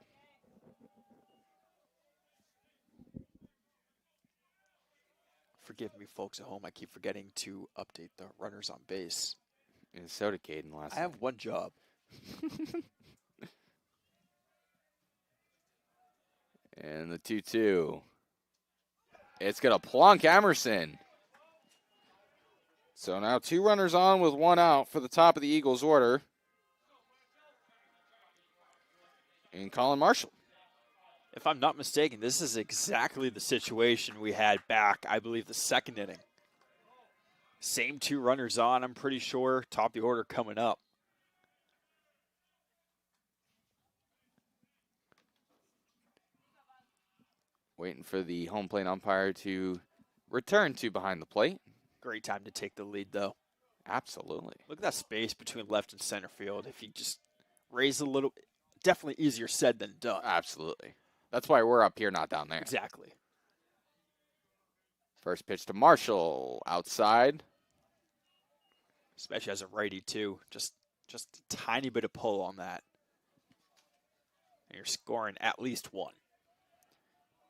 Forgive me, folks at home. I keep forgetting to update the runners on base. And so did Caden last I have one job. And the 2-2. It's going to plunk Emerson. So now 2 runners on with 1 out for the top of the Eagles order. And Colin Marshall. If I'm not mistaken, this is exactly the situation we had back, I believe, the second inning. Same 2 runners on, I'm pretty sure. Top of the order coming up. Waiting for the home plate umpire to return to behind the plate. Great time to take the lead, though. Absolutely. Look at that space between left and center field. If you just raise a little, definitely easier said than done. Absolutely. That's why we're up here, not down there. Exactly. First pitch to Marshall. Outside. Especially as a righty, too. Just a tiny bit of pull on that. And you're scoring at least 1.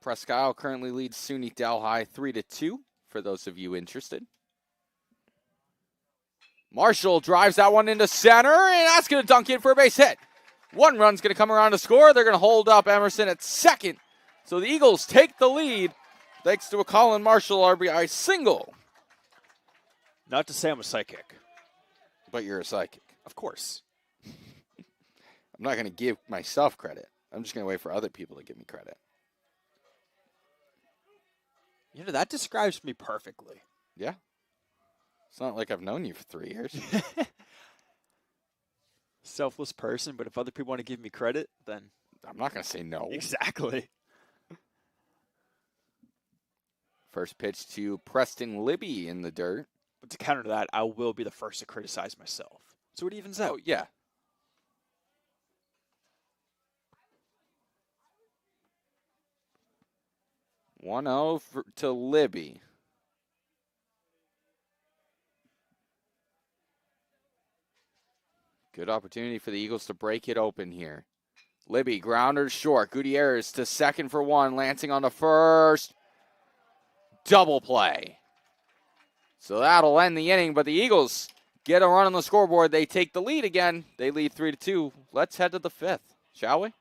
Presque Isle currently leads SUNY Delhi 3-2, for those of you interested. Marshall drives that one into center, and that's going to dunk in for a base hit. 1 run's going to come around to score. They're going to hold up Emerson at second. So the Eagles take the lead thanks to a Colin Marshall RBI single. Not to say I'm a psychic. But you're a psychic. Of course. I'm not going to give myself credit. I'm just going to wait for other people to give me credit. You know, that describes me perfectly. Yeah. It's not like I've known you for 3 years. Selfless person, but if other people want to give me credit, then I'm not going to say no. exactly. First pitch to Preston Libby in the dirt. But to counter that, I will be the first to criticize myself. So it evens out. Oh, yeah. One 0 to Libby. Good opportunity for the Eagles to break it open here. Libby, grounder short. Gutierrez to second for 1. Lansing on the first. Double play. So that'll end the inning, but the Eagles get a run on the scoreboard. They take the lead again. They lead 3-2. Let's head to the 5th, shall we?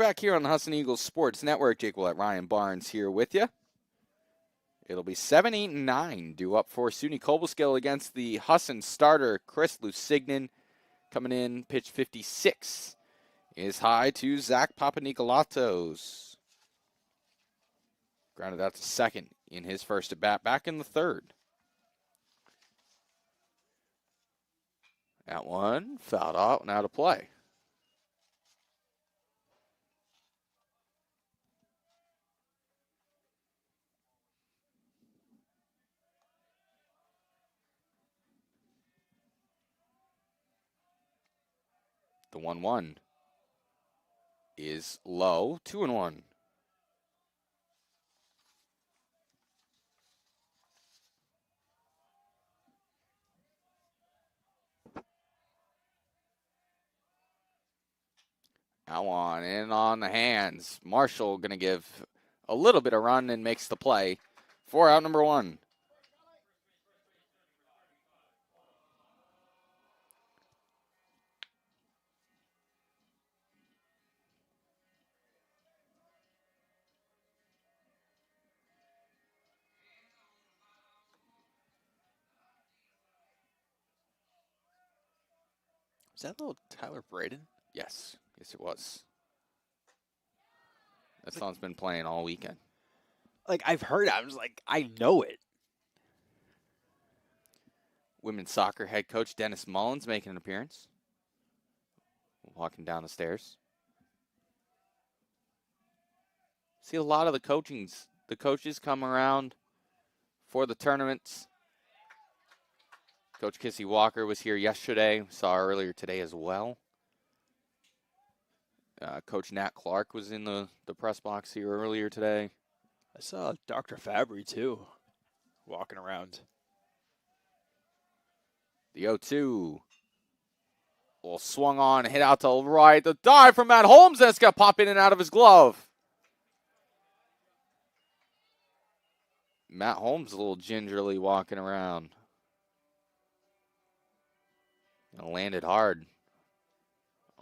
back here on the Husson Eagles Sports Network. Jake Willett, Ryan Barnes here with you. It'll be 7, 8, and 9 due up for SUNY Cobleskill against the Husson starter, Chris Lusignan. Coming in, pitch 56 is high to Zach Papanikolatos. Grounded out to second in his first at-bat, back in the third. That one fouled out and out of play. The 1-1 is low, 2-1. That one in on the hands. Marshall going to give a little bit of run and makes the play for out number 1. Is that little Tyler Braden? Yes, it was. That song's been playing all weekend. Like, I've heard it. I was like, I know it. Women's soccer head coach Dennis Mullins making an appearance. Walking down the stairs. See a lot of the coaches come around for the tournaments. Coach Kissy Walker was here yesterday. Saw her earlier today as well. Coach Nat Clark was in the press box here earlier today. I saw Dr. Fabry, too, walking around. The 0-2. Well, swung on, hit out to right. The dive from Matt Holmes, that's got to pop in and out of his glove. Matt Holmes a little gingerly walking around. Landed hard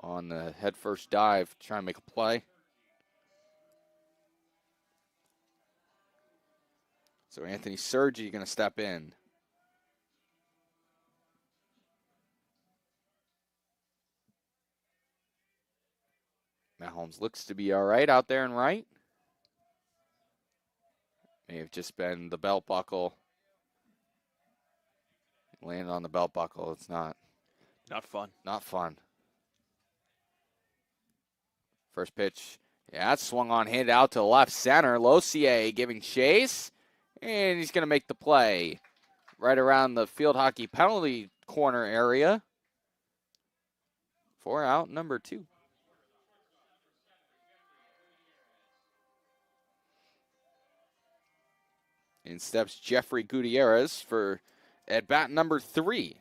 on the head first dive, trying to make a play. So Anthony Sergi going to step in. Matt Holmes looks to be all right out there and right. May have just been the belt buckle. Landed on the belt buckle. It's not. Not fun. Not fun. First pitch. Yeah, that swung on, hit out to left center. Losier giving chase. And he's going to make the play right around the field hockey penalty corner area for out number 2. In steps Jeffrey Gutierrez for at bat number 3.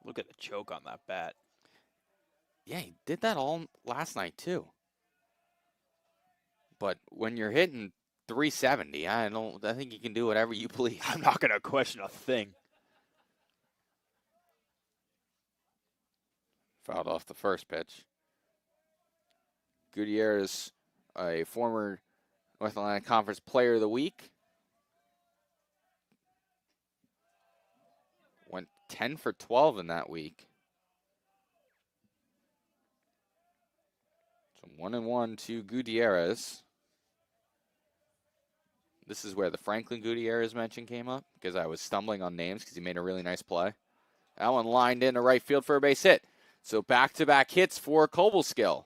Look at the choke on that bat. Yeah, he did that all last night too. But when you're hitting 370, I think you can do whatever you please. I'm not going to question a thing. Fouled off the first pitch. Gutierrez, a former North Carolina Conference Player of the Week. Went 10 for 12 in that week. So 1-1 to Gutierrez. This is where the Franklin Gutierrez mention came up because I was stumbling on names because he made a really nice play. That one lined into right field for a base hit. So back-to-back hits for Cobleskill.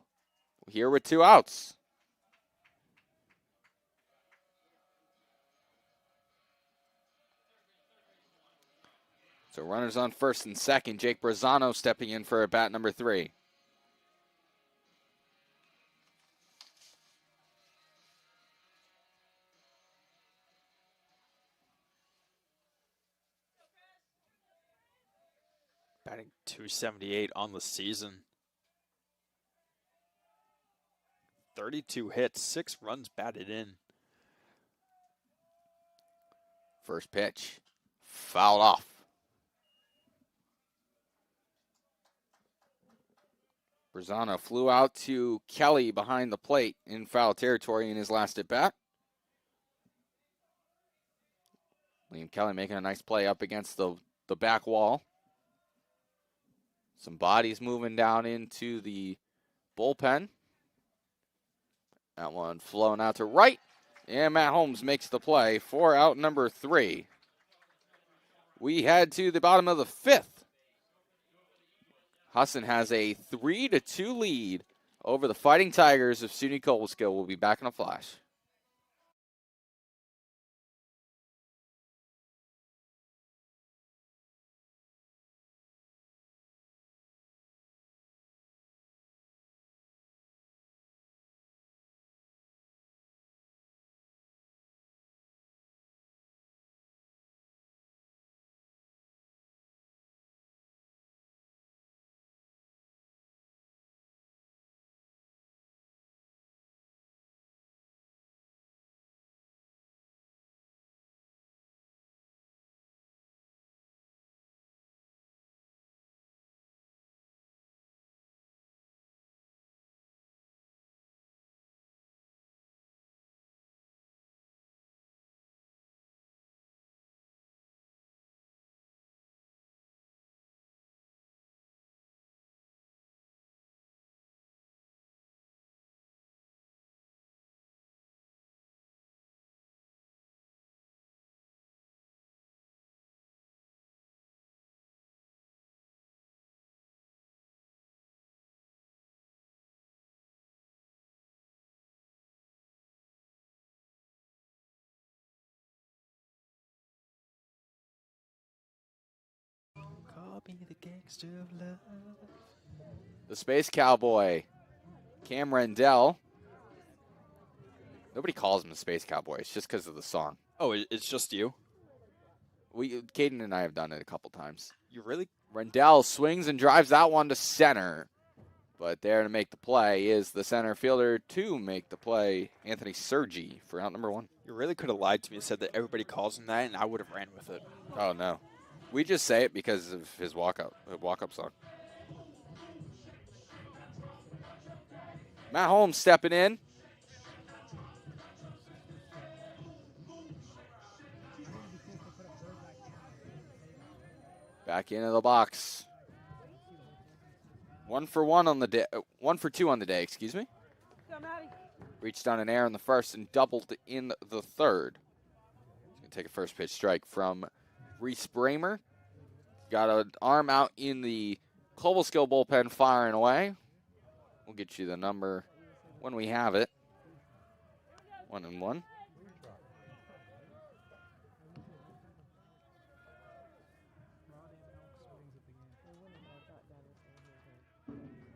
Here with 2 outs. So runners on first and second. Jake Brazzano stepping in for at bat number 3. Batting .278 on the season. 32 hits, 6 runs batted in. First pitch. Fouled off. Brazano flew out to Kelly behind the plate in foul territory in his last at bat. Liam Kelly making a nice play up against the back wall. Some bodies moving down into the bullpen. That one flowing out to right. And Matt Holmes makes the play for out number 3. We head to the bottom of the 5th. Husson has a 3-2 lead over the Fighting Tigers of SUNY Cobleskill. We'll be back in a flash. Call me the gangster of love. The Space Cowboy, Cam Rendell. Nobody calls him the Space Cowboy. It's just because of the song. Oh, it's just you? Caden and I have done it a couple times. You really? Rendell swings and drives that one to center. But there to make the play is the center fielder to make the play, Anthony Sergi, for out number 1. You really could have lied to me and said that everybody calls him that, and I would have ran with it. Oh, no. We just say it because of his walk-up song. Matt Holmes stepping in. Back into the box. 1 for 1 on the day. 1 for 2 on the day, excuse me. Reached on an error in the first and doubled in the third. He's going to take a first pitch strike from Reese Bramer. Got an arm out in the Cobleskill bullpen firing away. We'll get you the number when we have it. 1-1.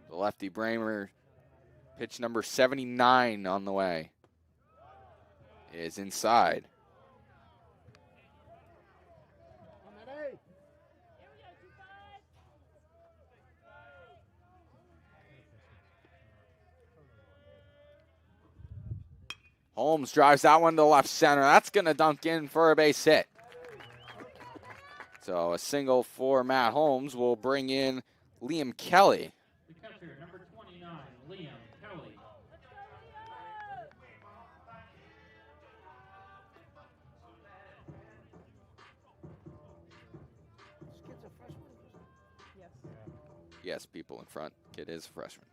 The lefty Bramer, pitch number 79 on the way, is inside. Holmes drives that one to left center. That's going to dunk in for a base hit. So a single for Matt Holmes will bring in Liam Kelly. The catcher, number 29, Liam Kelly. Yes, people in front. Kid is a freshman.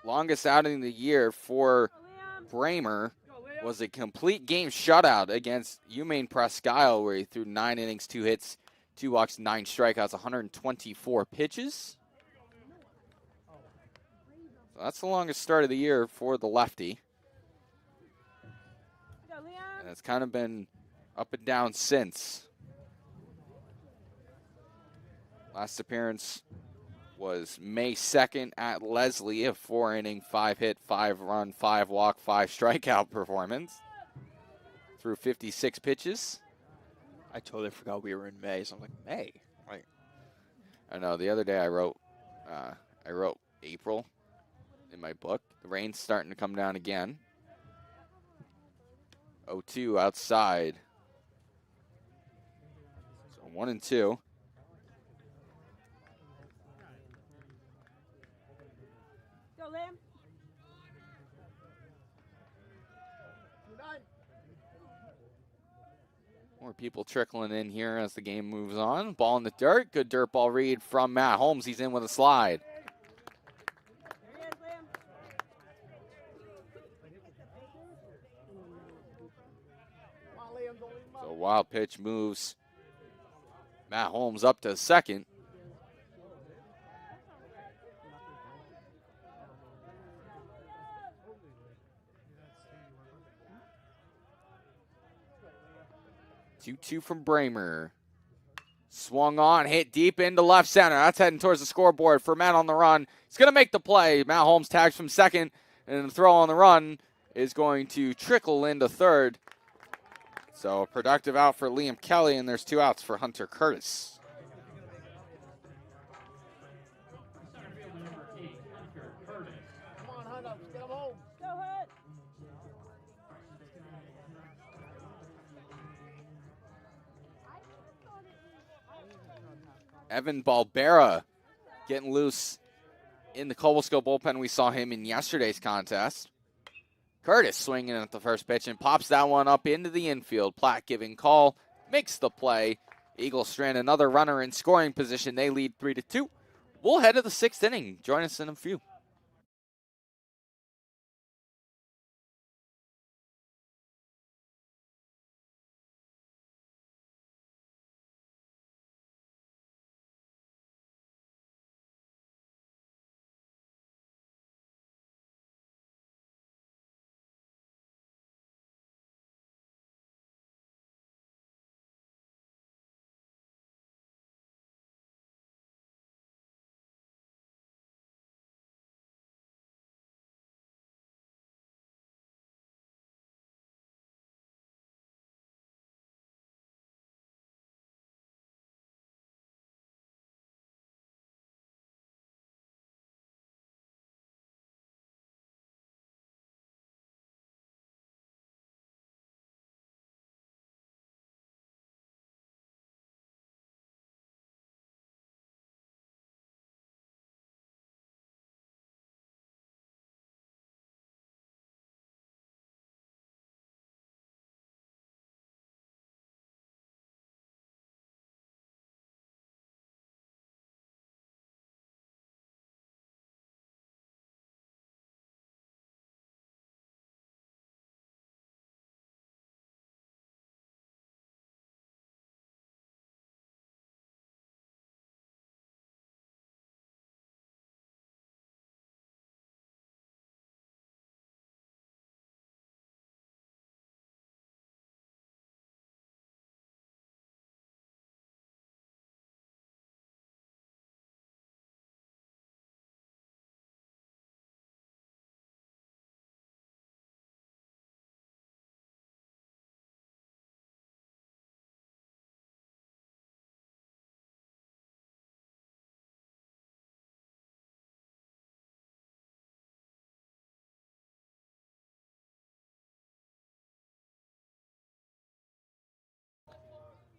Longest outing of the year for Bramer was a complete game shutout against UMaine Presque Isle, where he threw 9 innings, 2 hits, 2 walks, 9 strikeouts, 124 pitches. So that's the longest start of the year for the lefty. And it's kind of been up and down since. Last appearance was May 2nd at Leslie, a 4-inning, 5-hit, 5-run, 5-walk, 5-strikeout performance. Threw 56 pitches. I totally forgot we were in May, so I'm like, May? Like, I know, the other day I wrote April in my book. The rain's starting to come down again. 0-2 outside. So 1-2. Liam. More people trickling in here as the game moves on. Ball in the dirt. Good dirt ball read from Matt Holmes. He's in with a slide. There he is, Liam. So a wild pitch moves Matt Holmes up to second. Two from Bramer. Swung on, hit deep into left center. That's heading towards the scoreboard for Matt on the run. He's going to make the play. Matt Holmes tags from second, and the throw on the run is going to trickle into third. So a productive out for Liam Kelly, and there's 2 outs for Hunter Curtis. Center fielder number 8, Hunter Curtis. Go ahead. Evan Balbera getting loose in the Cobleskill bullpen. We saw him in yesterday's contest. Curtis swinging at the first pitch and pops that one up into the infield. Platt giving call, makes the play. Eagles strand another runner in scoring position. They lead 3-2. We'll head to the 6th inning. Join us in a few.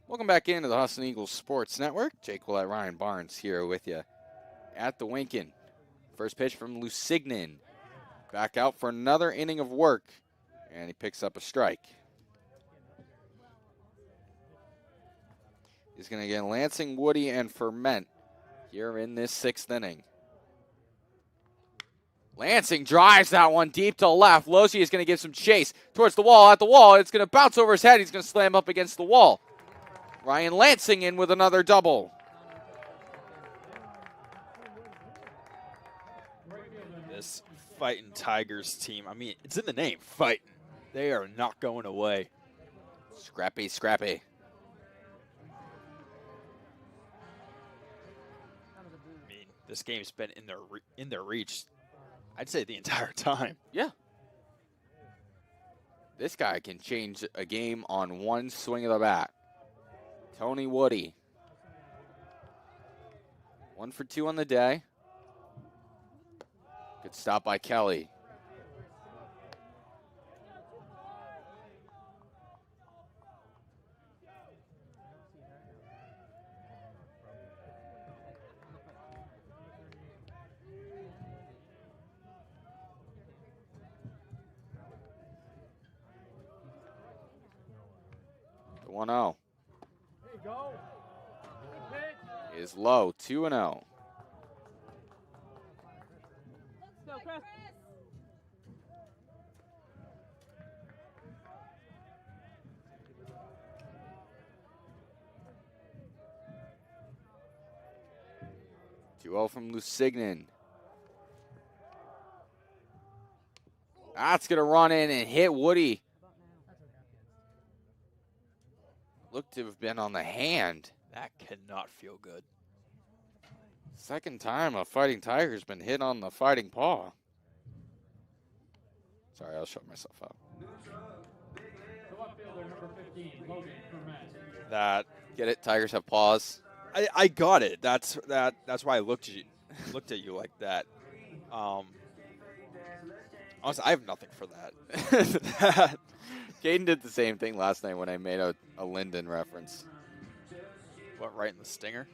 Welcome back into the Husson Eagles Sports Network. Jake Willett, Ryan Barnes here with you at the Winkin. First pitch from Lusignan. Back out for another inning of work, and he picks up a strike. He's going to get Lansing, Woody, and Ferment here in this 6th inning. Lansing drives that one deep to left. Losi is going to give some chase towards the wall. At the wall, it's going to bounce over his head. He's going to slam up against the wall. Ryan Lansing in with another double. This Fightin' Tigers team, I mean, it's in the name, fighting. They are not going away. Scrappy, scrappy. I mean, this game's been in their reach, I'd say, the entire time. Yeah. This guy can change a game on one swing of the bat. Tony Woody. 1 for 2 on the day. Good stop by Kelly. 2-0. There you go. Good pitch. Is low, 2-0. Let's go, Chris. 2-0 from Lusignan. That's going to run in and hit Woody. Looked to have been on the hand. That cannot feel good. Second time a Fighting Tiger's been hit on the fighting paw. Sorry, I'll shut myself up. The left fielder, number 15, Logan Ferment. That Get it? Tigers have paws. I got it. That's why I looked at you like that. Honestly, I have nothing for that. Caden did the same thing last night when I made a Linden reference. What, right in the stinger?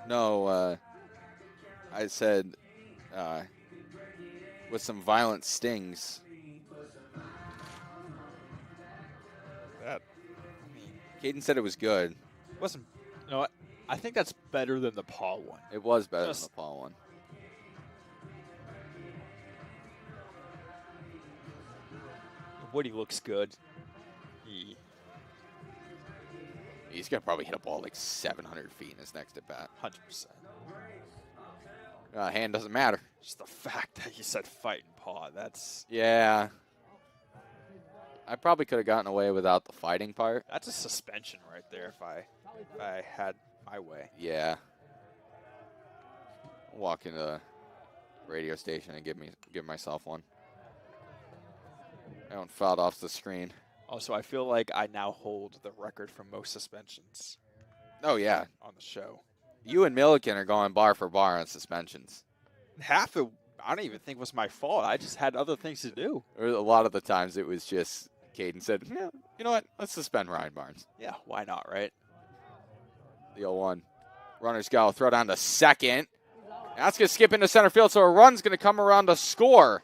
No, I said with some violent stings. That Caden said it was good. wasn't. You know what? I think that's better than the paw one. It was better Just- than the paw one. Woody looks good. He's going to probably hit a ball like 700 feet in his next at bat. 100%. Hand doesn't matter. Just the fact that you said fighting paw. That's Yeah. I probably could have gotten away without the fighting part. a suspension right there. If I had my way. Yeah. I'll walk into the radio station and give myself one. I don't foul off the screen. Also, I feel like I now hold the record for most suspensions Oh, yeah. on the show. You and Milliken are going bar for bar on suspensions. Half of I don't even think was my fault. I just had other things to do. Or a lot of the times it was just Caden said, yeah, you know what? Let's suspend Ryan Barnes. Yeah, why not, right? The 0-1. Runners go. Throw down to second. That's going to skip into center field, so a run's going to come around to score.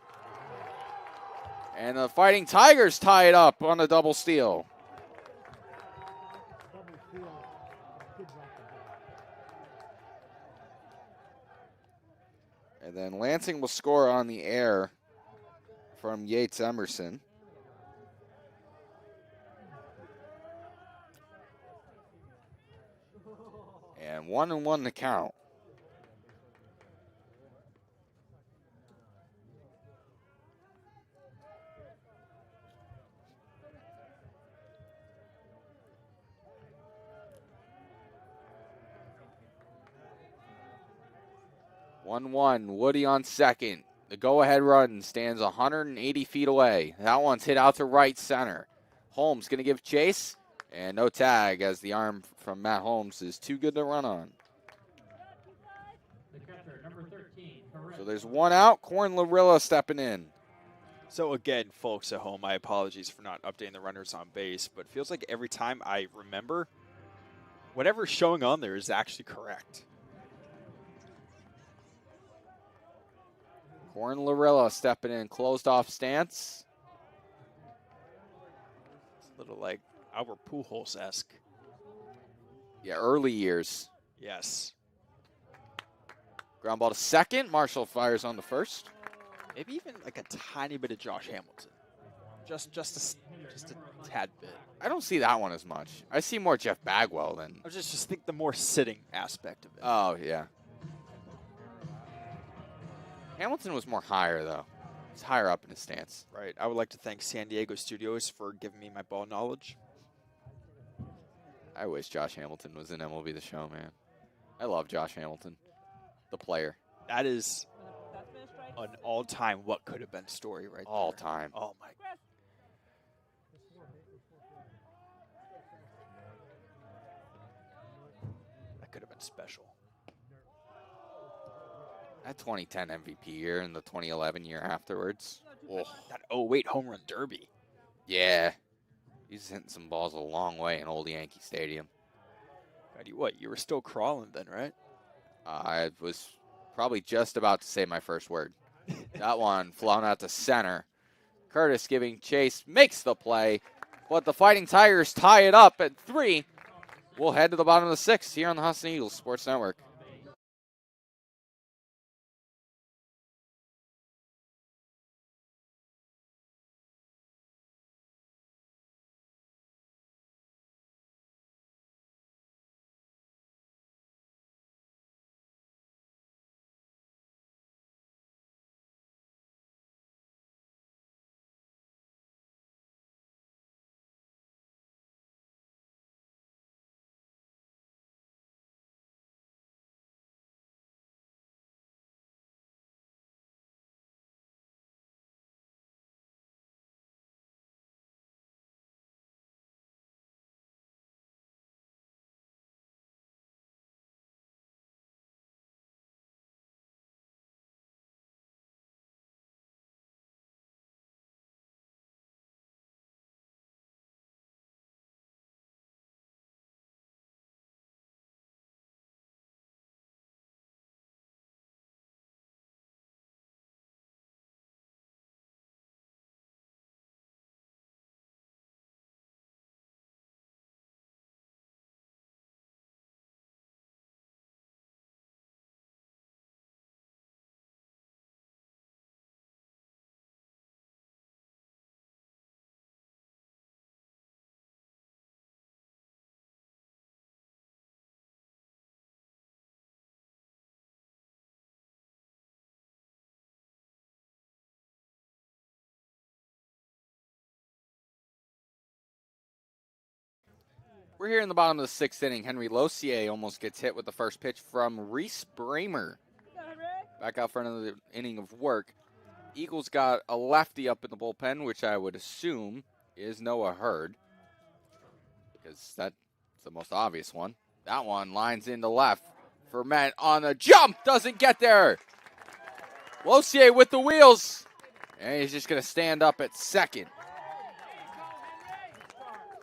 And the Fighting Tigers tie it up on a double steal. And then Lansing will score on the air from Yates Emerson. And 1-1 to count. Woody on second. The go-ahead run stands 180 feet away. That one's hit out to right center. Holmes going to give chase, and no tag as the arm from Matt Holmes is too good to run on. The catcher, number 13, So there's one out. Corn Larilla stepping in. So again, folks at home, my apologies for not updating the runners on base, but it feels like every time I remember, whatever's showing on there is actually correct. Corn Larilla stepping in, closed off stance. It's a little like Albert Pujols-esque. Yeah, early years. Yes. Ground ball to second. Marshall fires on the first. Maybe even like a tiny bit of Josh Hamilton. Just a tad bit. I don't see that one as much. I see more Jeff Bagwell than. I just think the more sitting aspect of it. Oh, yeah. Hamilton was more higher, though. He's higher up in his stance. Right. I would like to thank San Diego Studios for giving me my ball knowledge. I wish Josh Hamilton was in MLB The Show, man. I love Josh Hamilton, the player. That is an all-time what could have been story right there. All time. Oh, my. That could have been special. That 2010 MVP year and the 2011 year afterwards. Oh, That 08 home run derby. yeah. He's hitting some balls a long way in Old Yankee Stadium. God, you were still crawling then, right? I was probably just about to say my first word. That one flown out to center. Curtis giving chase, makes the play. but the Fighting Tigers tie it up at 3. We'll head to the bottom of the 6th here on the Husson Eagles Sports Network. We're here in the bottom of the 6th inning. Henry Losier almost gets hit with the first pitch from Reese Bramer. Back out front of the inning of work. Eagles got a lefty up in the bullpen, which I would assume is Noah Hurd, because that's the most obvious one. That one lines into left. Ferment on a jump, doesn't get there. Losier with the wheels, and he's just going to stand up at second.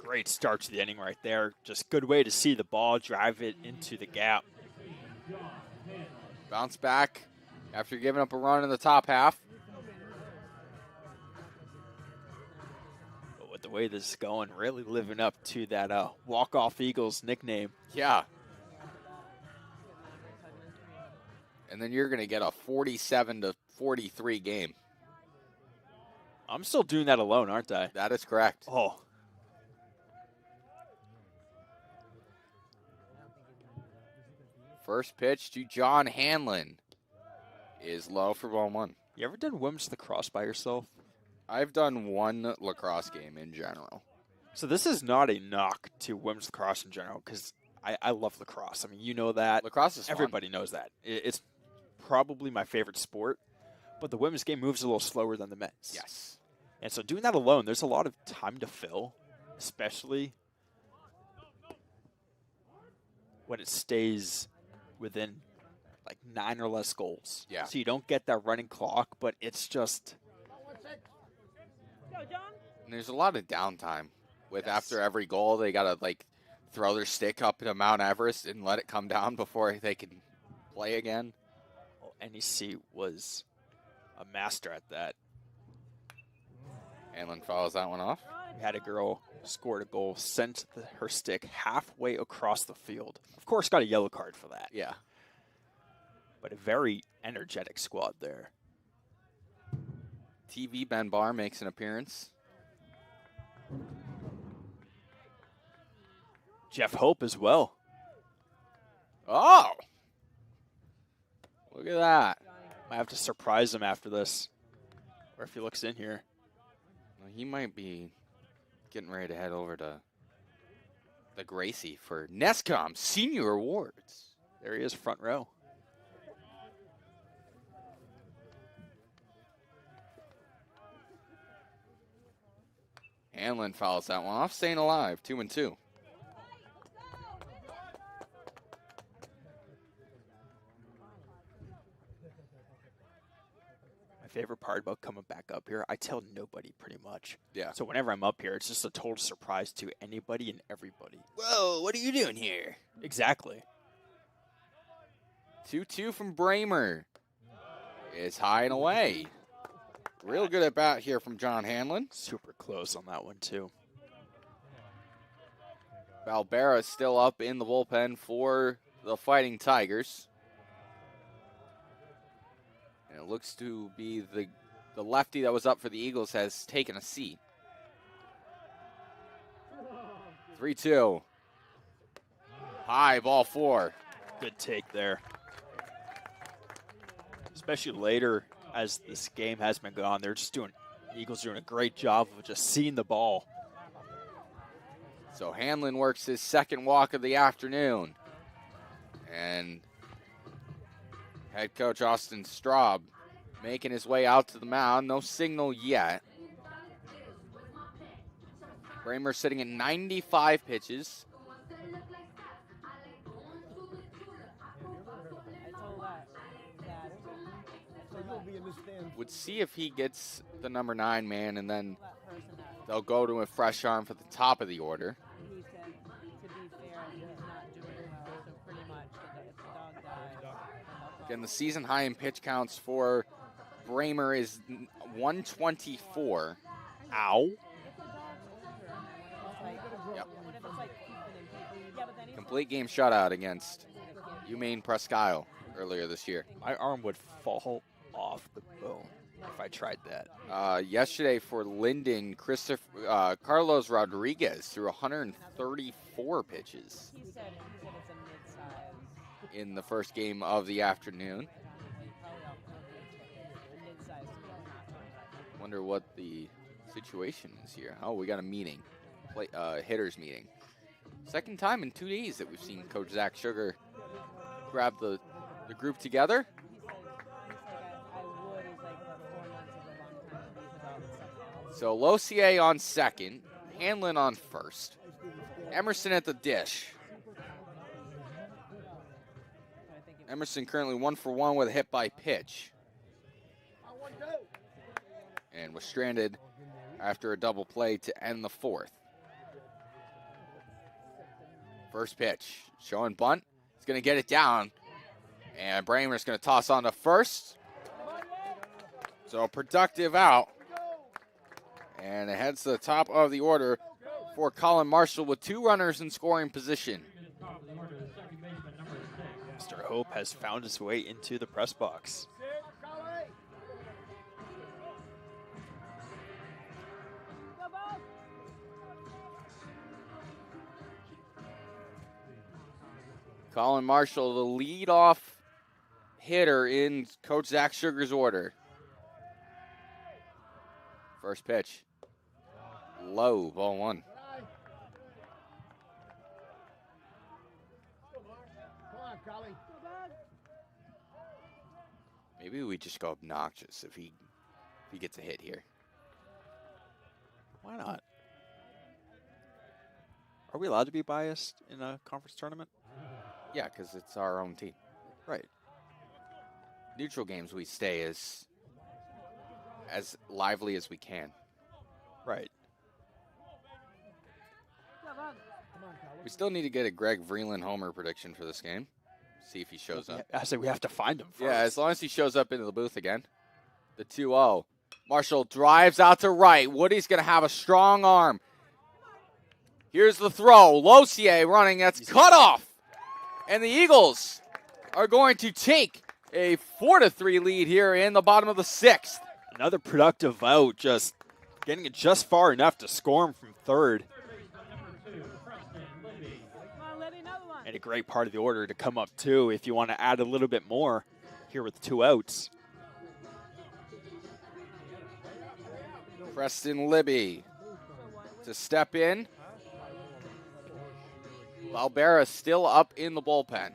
Great start to the inning right there. Just good way to see the ball drive it into the gap. Bounce back after giving up a run in the top half. But with the way this is going, really living up to that walk-off Eagles nickname. Yeah. And then you're going to get a 47-43 game. I'm still doing that alone, aren't I? That is correct. Oh. First pitch to John Hanlon is low for ball 1. You ever done women's lacrosse by yourself? I've done one lacrosse game in general. So this is not a knock to women's lacrosse in general, because I love lacrosse. I mean, you know that. Lacrosse is fun. Everybody knows that. It's probably my favorite sport, but the women's game moves a little slower than the men's. Yes. And so doing that alone, there's a lot of time to fill, especially when it stays within like 9 or less goals. Yeah. So you don't get that running clock, but it's just... And there's a lot of downtime with Yes. after every goal, they got to like throw their stick up to Mount Everest and let it come down before they can play again. Well, NEC was a master at that. Hanlon follows that one off. We had a girl scored a goal, sent her stick halfway across the field. Of course, got a yellow card for that. Yeah. But a very energetic squad there. TV Ben Barr makes an appearance. Jeff Hope as well. Oh! Look at that. Might have to surprise him after this. Or if he looks in here. Well, he might be getting ready to head over to the Gracie for NESCOM Senior Awards. There he is, front row. Hanlon fouls that one off, staying alive, 2-2. My favorite part about coming back up here, I tell nobody pretty much. Yeah. So whenever I'm up here, it's just a total surprise to anybody and everybody. Whoa, what are you doing here? Exactly. 2-2 from Bramer. It's high and away. Real good at bat here from John Hanlon. Super close on that one, too. Balbera still up in the bullpen for the Fighting Tigers. And it looks to be the lefty that was up for the Eagles has taken a seat. 3-2. High, ball 4. Good take there. Especially later as this game has been going, the Eagles doing a great job of just seeing the ball. So Hanlon works his second walk of the afternoon. And head coach Austin Straub making his way out to the mound. No signal yet. Bramer sitting at 95 pitches. Would see if he gets the number 9 man, and then they'll go to a fresh arm for the top of the order. Again, the season high in pitch counts for Bramer is 124. Ow. Yep. Complete game shutout against UMaine Presque Isle earlier this year. My arm would fall off the bone if I tried that. Yesterday for Linden, Carlos Rodriguez threw 134 pitches He said it's a mid-size. in the first game of the afternoon. Wonder what the situation is here. Oh, we got a meeting, hitters meeting. Second time in 2 days that we've seen Coach Zach Sugar grab the group together. So Losier on second, Hanlon on first, Emerson at the dish. Emerson currently 1 for 1 with a hit by pitch. And was stranded after a double play to end the 4th. First pitch, showing bunt. He's going to get it down. And Bramer's going to toss on to first. So a productive out. And it heads to the top of the order for Colin Marshall with 2 runners in scoring position. Mr. Hope has found his way into the press box. Colin Marshall, the leadoff hitter in Coach Zach Sugar's order. First pitch. Low, ball 1. Maybe we just go obnoxious if he gets a hit here. Why not? Are we allowed to be biased in a conference tournament? Yeah, because it's our own team. Right. Neutral games, we stay as lively as we can. Right. We still need to get a Greg Vreeland homer prediction for this game. See if he shows up. I said we have to find him first. Yeah, as long as he shows up into the booth again. The 2-0. Marshall drives out to right. Woody's going to have a strong arm. Here's the throw. Losier running. That's cut off. And the Eagles are going to take a 4-3 lead here in the bottom of the 6th. Another productive out, just getting it just far enough to score him from third. And a great part of the order to come up too if you want to add a little bit more here with 2 outs. Preston Libby to step in. Balbera still up in the bullpen.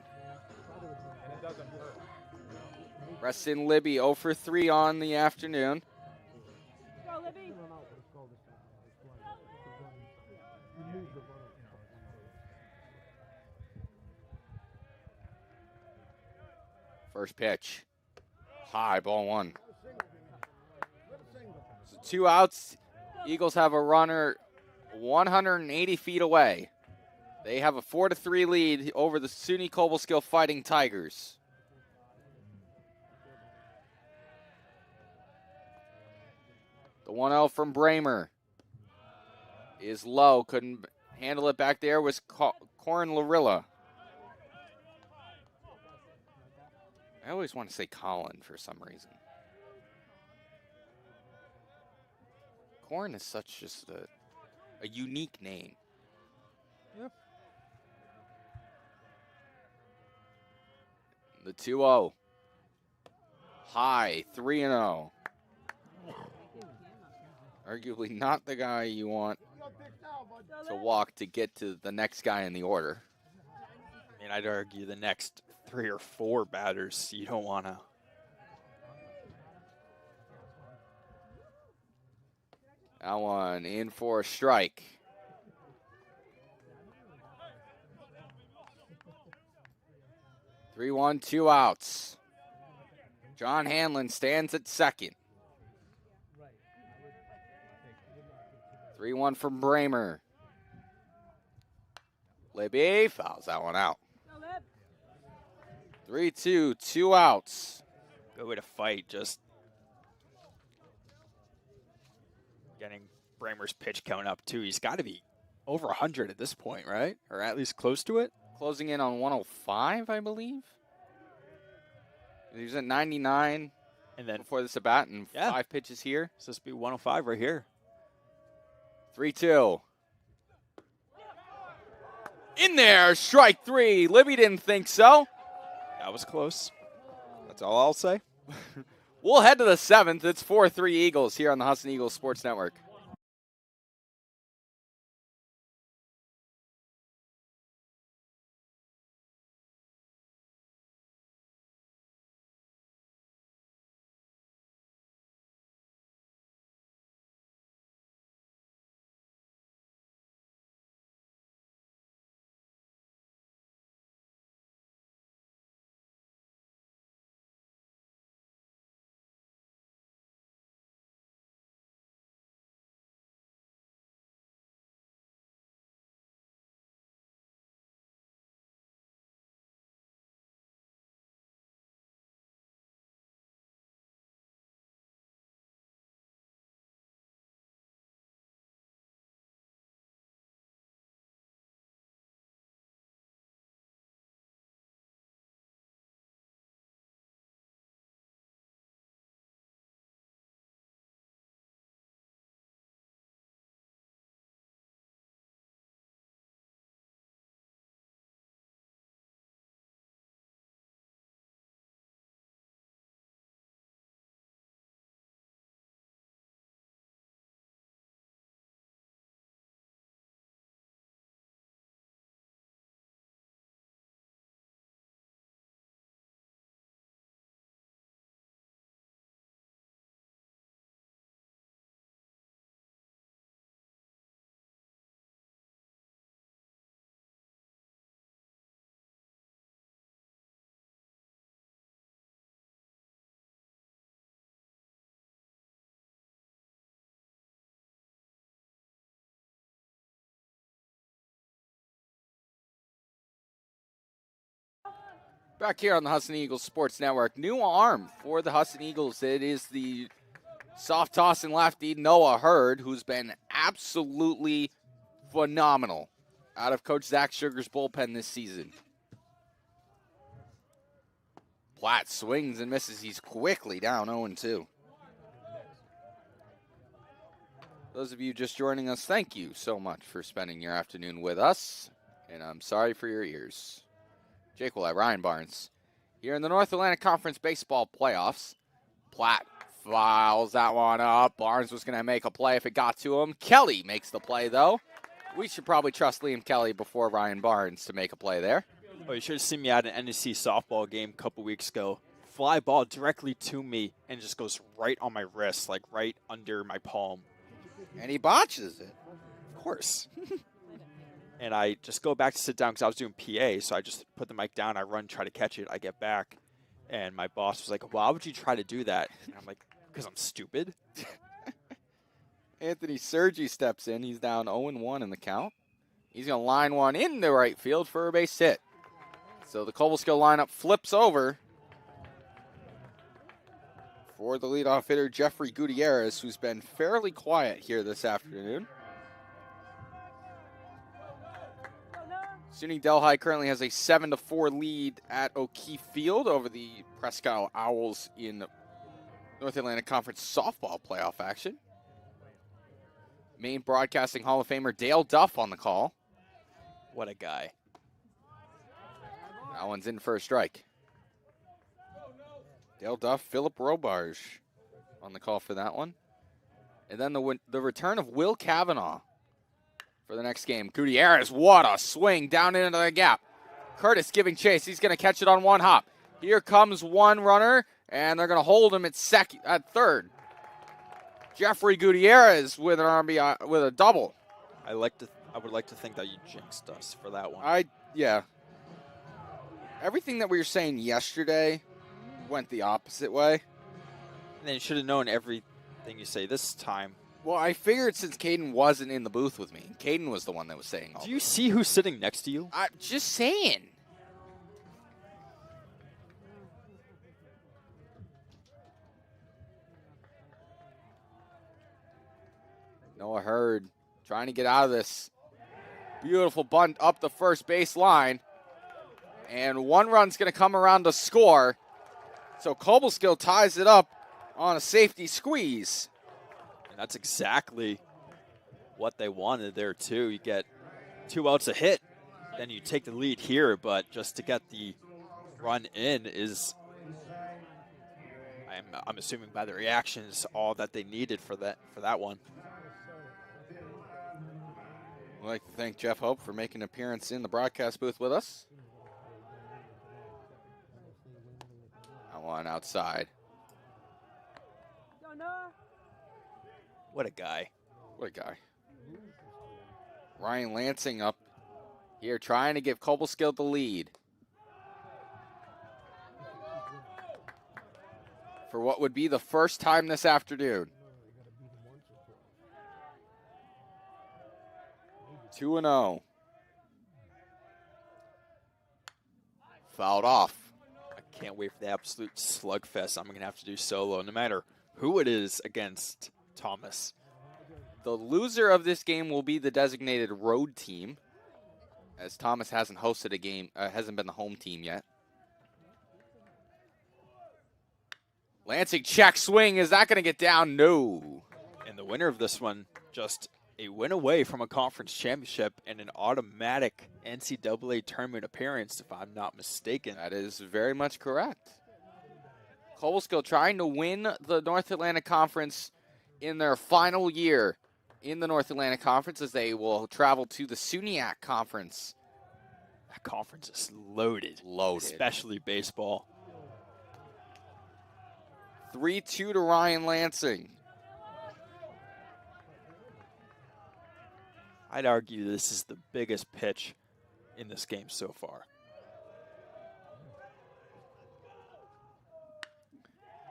Preston Libby 0 for 3 on the afternoon. First pitch. High, ball 1. So 2 outs. Eagles have a runner 180 feet away. They have a 4-3 lead over the SUNY Cobleskill Fighting Tigers. The 1-0 from Bramer is low. Couldn't handle it back there was Corin Larilla. I always want to say Colin for some reason. Corin is such just a unique name. Yep. The 2-0. High, 3-0. Arguably not the guy you want to walk to get to the next guy in the order. I mean, I'd argue the next 3 or 4 batters you don't want to. That one in for a strike. Three, 1, 2 outs. John Hanlon stands at second. 3-1 from Bramer. Libby fouls that one out. 3-2, 2 outs. Good way to fight, just getting Bramer's pitch count up, too. He's got to be over 100 at this point, right? Or at least close to it. Closing in on 105, I believe. He was at 99 And then before this at bat, and Yeah. 5 pitches here. it's supposed to be 105 right here. 3-2. In there, strike 3. Libby didn't think so. That was close. That's all I'll say. We'll head to the 7th. It's 4-3 Eagles here on the Husson Eagles Sports Network. Back here on the Husson Eagles Sports Network. New arm for the Husson Eagles. It is the soft tossing lefty, Noah Hurd, who's been absolutely phenomenal out of Coach Zach Sugar's bullpen this season. Platt swings and misses. He's quickly down 0-2. Those of you just joining us, thank you so much for spending your afternoon with us. And I'm sorry for your ears. Jake Willett, Ryan Barnes. Here in the North Atlantic Conference Baseball Playoffs. Platt fouls that one up. Barnes was going to make a play if it got to him. Kelly makes the play, though. We should probably trust Liam Kelly before Ryan Barnes to make a play there. Oh, you should have seen me at an NAC softball game a couple weeks ago. Fly ball directly to me and just goes right on my wrist, like right under my palm. And he botches it. Of course. And I just go back to sit down because I was doing PA, so I just put the mic down, I run, try to catch it, I get back, and my boss was like, why would you try to do that? And I'm like, because I'm stupid. Anthony Sergi steps in. He's down 0-1 in the count. He's going to line one into right field for a base hit. So the Cobleskill lineup flips over for the leadoff hitter, Jeffrey Gutierrez, who's been fairly quiet here this afternoon. SUNY Delhi currently has a 7-4 lead at O'Keefe Field over the Presque Isle Owls in North Atlantic Conference softball playoff action. Maine Broadcasting Hall of Famer Dale Duff on the call. What a guy. That one's in for a strike. Dale Duff, Philip Robarge on the call for that one. And then the return of Will Kavanaugh for the next game. Gutierrez, what a swing down into the gap. Curtis giving chase. He's going to catch it on one hop. Here comes one runner, and they're going to hold him at third. Jeffrey Gutierrez with an RBI with a double. I would like to think that you jinxed us for that one. Yeah. Everything that we were saying yesterday went the opposite way. And then you should have known everything you say this time. Well, I figured since Caden wasn't in the booth with me, Caden was the one that was saying all Do you see who's sitting next to you? I'm just saying. Noah Hurd trying to get out of this. Beautiful bunt up the first base line. And one run's going to come around to score. So Cobleskill ties it up on a safety squeeze. And that's exactly what they wanted there, too. You get 2 outs a hit, then you take the lead here, but just to get the run in is, I'm assuming by the reactions, all that they needed for that one. I'd like to thank Jeff Hope for making an appearance in the broadcast booth with us. That one outside. What a guy. What a guy. Ryan Lansing up here trying to give Cobleskill the lead. For what would be the first time this afternoon. 2-0. Fouled off. I can't wait for the absolute slugfest I'm going to have to do solo, no matter who it is against Thomas. The loser of this game will be the designated road team, as Thomas hasn't hosted a game, hasn't been the home team yet. Lansing check swing. Is that going to get down? No. And the winner of this one, just a win away from a conference championship and an automatic NCAA tournament appearance, if I'm not mistaken. That is very much correct. Cobleskill trying to win the North Atlantic Conference in their final year in the North Atlantic Conference, as they will travel to the SUNYAC Conference. That conference is loaded. Especially baseball. 3-2 to Ryan Lansing. I'd argue this is the biggest pitch in this game so far.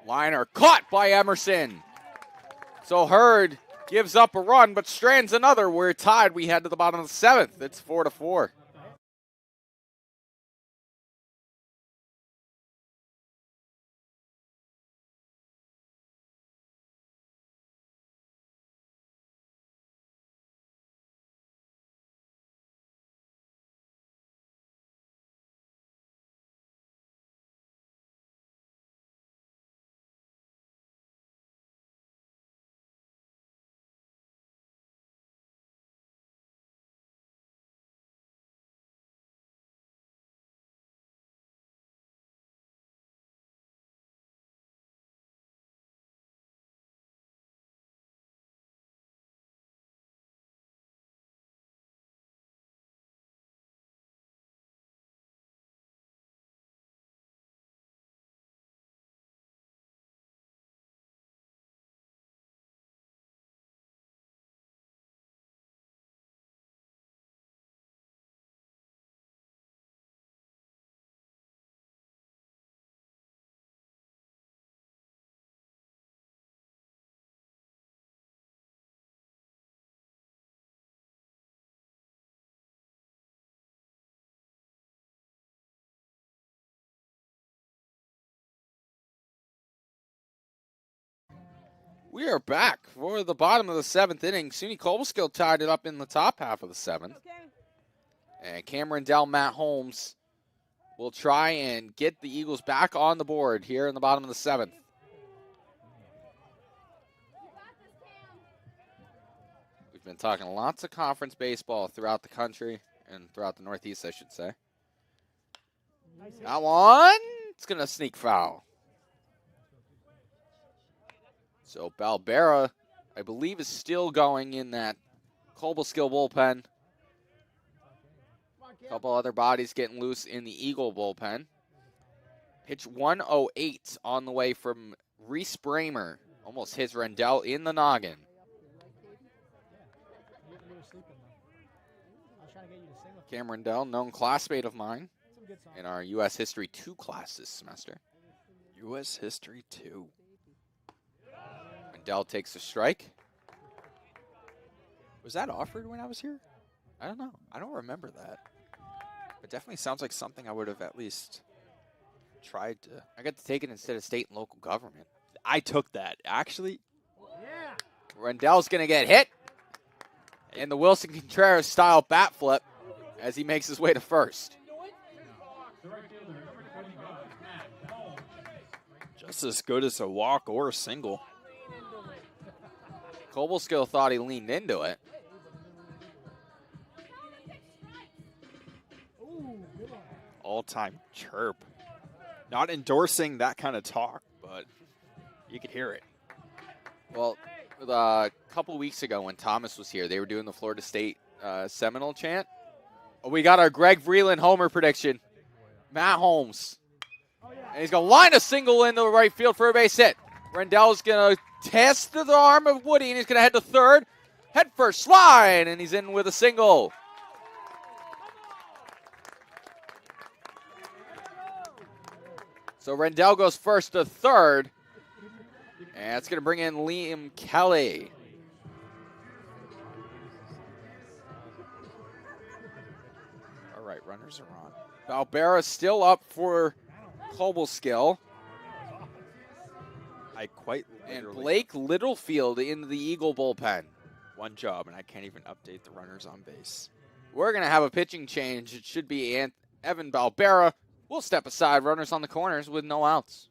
Liner caught by Emerson. So Hurd gives up a run, but strands another. We're tied. We head to the bottom of the 7th. It's 4-4. We are back for the bottom of the 7th inning. SUNY Cobleskill tied it up in the top half of the 7th. And Cameron Dell, Matt Holmes will try and get the Eagles back on the board here in the bottom of the 7th. We've been talking lots of conference baseball throughout the country and throughout the Northeast, I should say. That one, it's going to sneak foul. So Balbera, I believe, is still going in that Cobleskill bullpen. A couple other bodies getting loose in the Eagle bullpen. Pitch 108 on the way from Reese Bramer. Almost hits Rendell in the noggin. Cameron Dell, known classmate of mine in our U.S. History 2 class this semester. U.S. History 2. Rendell takes a strike. Was that offered when I was here? I don't know. I don't remember that. It definitely sounds like something I would have at least tried to. I got to take it instead of state and local government. I took that. Actually, Rendell's going to get hit. And the Wilson Contreras style bat flip as he makes his way to first. just as good as a walk or a single. Cobleskill thought he leaned into it. All-time chirp. Not endorsing that kind of talk, but you could hear it. Well, a couple weeks ago when Thomas was here, they were doing the Florida State Seminole chant. Oh, we got our Greg Vreeland homer prediction. Matt Holmes. And he's going to line a single into the right field for a base hit. Rendell's going to test the arm of Woody, and he's going to head to third. Head first slide, and he's in with a single. So Rendell goes first to third. And it's going to bring in Liam Kelly. All right, runners are on. Balbera still up for Cobleskill. I quite And literally Blake Littlefield in the Eagle bullpen. one job, and I can't even update the runners on base. We're going to have a pitching change. It should be Evan Balbera. We'll step aside, runners on the corners with no outs.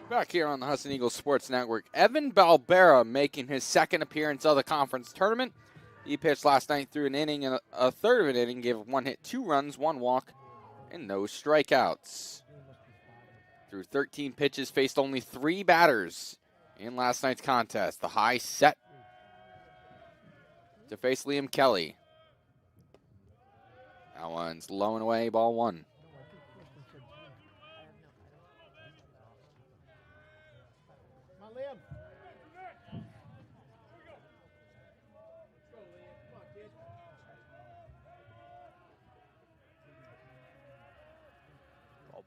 Back here on the Husson Eagles Sports Network, Evan Balbera making his second appearance of the conference tournament. He pitched last night through an inning and a third of an inning, gave 1 hit, 2 runs, 1 walk, and no strikeouts. Through 13 pitches, faced only 3 batters in last night's contest. The high set to face Liam Kelly. That one's low and away, ball 1.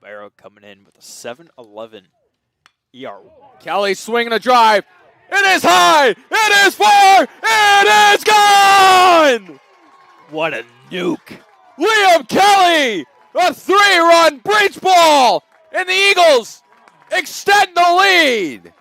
Barrow coming in with a 7.11 ERA. Kelly swinging a drive. It is high. It is far. It is gone. What a nuke. Liam Kelly, a 3-run breach ball, and the Eagles extend the lead.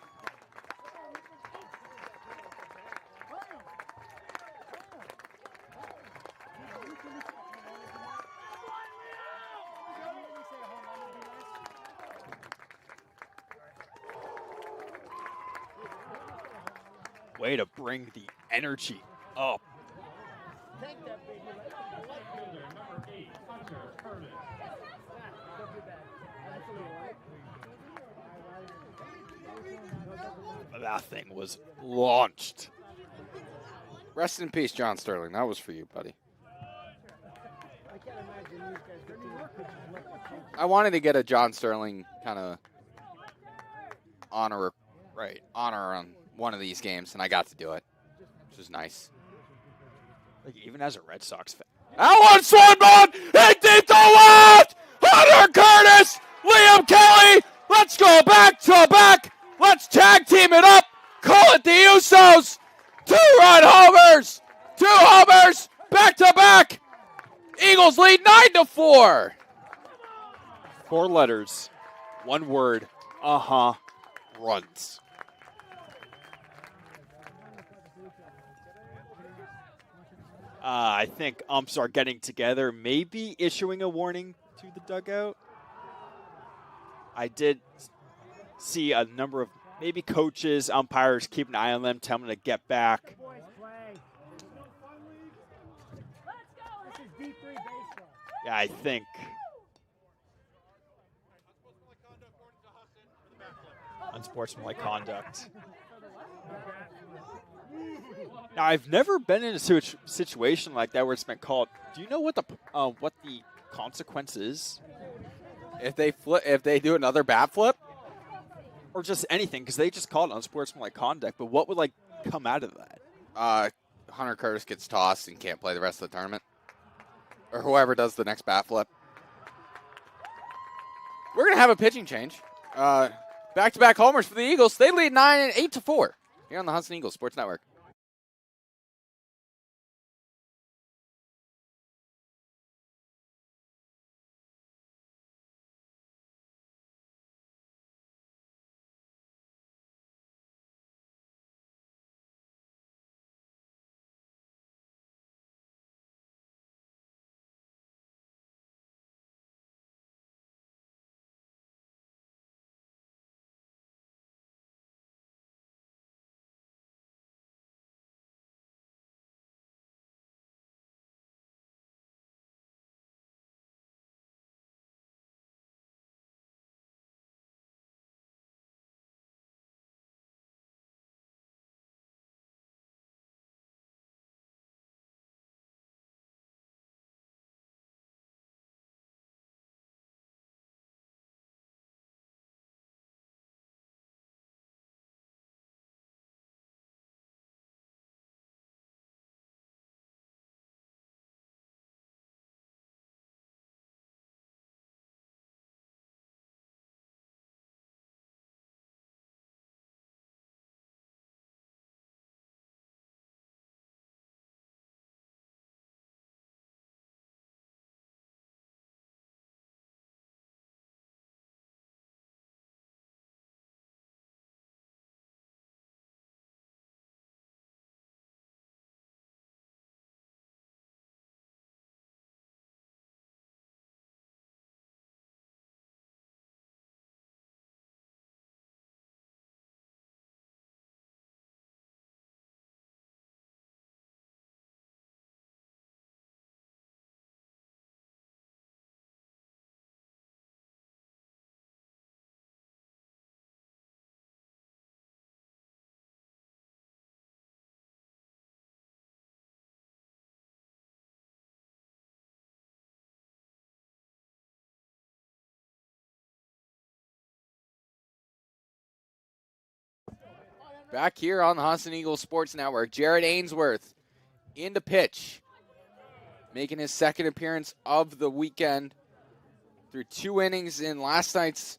Way to bring the energy up. That thing was launched. Rest in peace, John Sterling. That was for you, buddy. I wanted to get a John Sterling kind of honor on one of these games, and I got to do it, which is nice. Like, even as a Red Sox fan. That one swung on, hit deep to left! Hunter Curtis, Liam Kelly, let's go back to back. Let's tag team it up. Call it the Usos. 2-run homers. 2 homers, back to back. Eagles lead 9-4. 4 letters, 1 word, runs. I think umps are getting together, maybe issuing a warning to the dugout. I did see a number of maybe coaches, umpires, keep an eye on them, tell them to get back. Yeah, I think. Unsportsmanlike conduct. Now, I've never been in a situation like that where it's been called. Do you know what the consequence is? If they do another bat flip, or just anything, because they just called it unsportsmanlike conduct. But what would come out of that? Hunter Curtis gets tossed and can't play the rest of the tournament, or whoever does the next bat flip. We're gonna have a pitching change. Back-to-back homers for the Eagles. They lead 8-4 here on the Husson Eagles Sports Network. Back here on the Husson Eagles Sports Network, Jared Ainsworth into pitch, making his second appearance of the weekend through 2 innings in last night's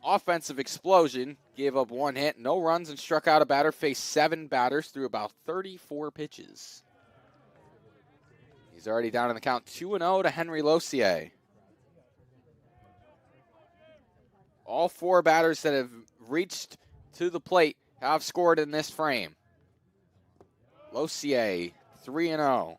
offensive explosion. Gave up 1 hit, no runs, and struck out a batter. Faced 7 batters through about 34 pitches. He's already down in the count 2-0 to Henry Losier. All 4 batters that have reached to the plate have scored in this frame. Losier, 3-0.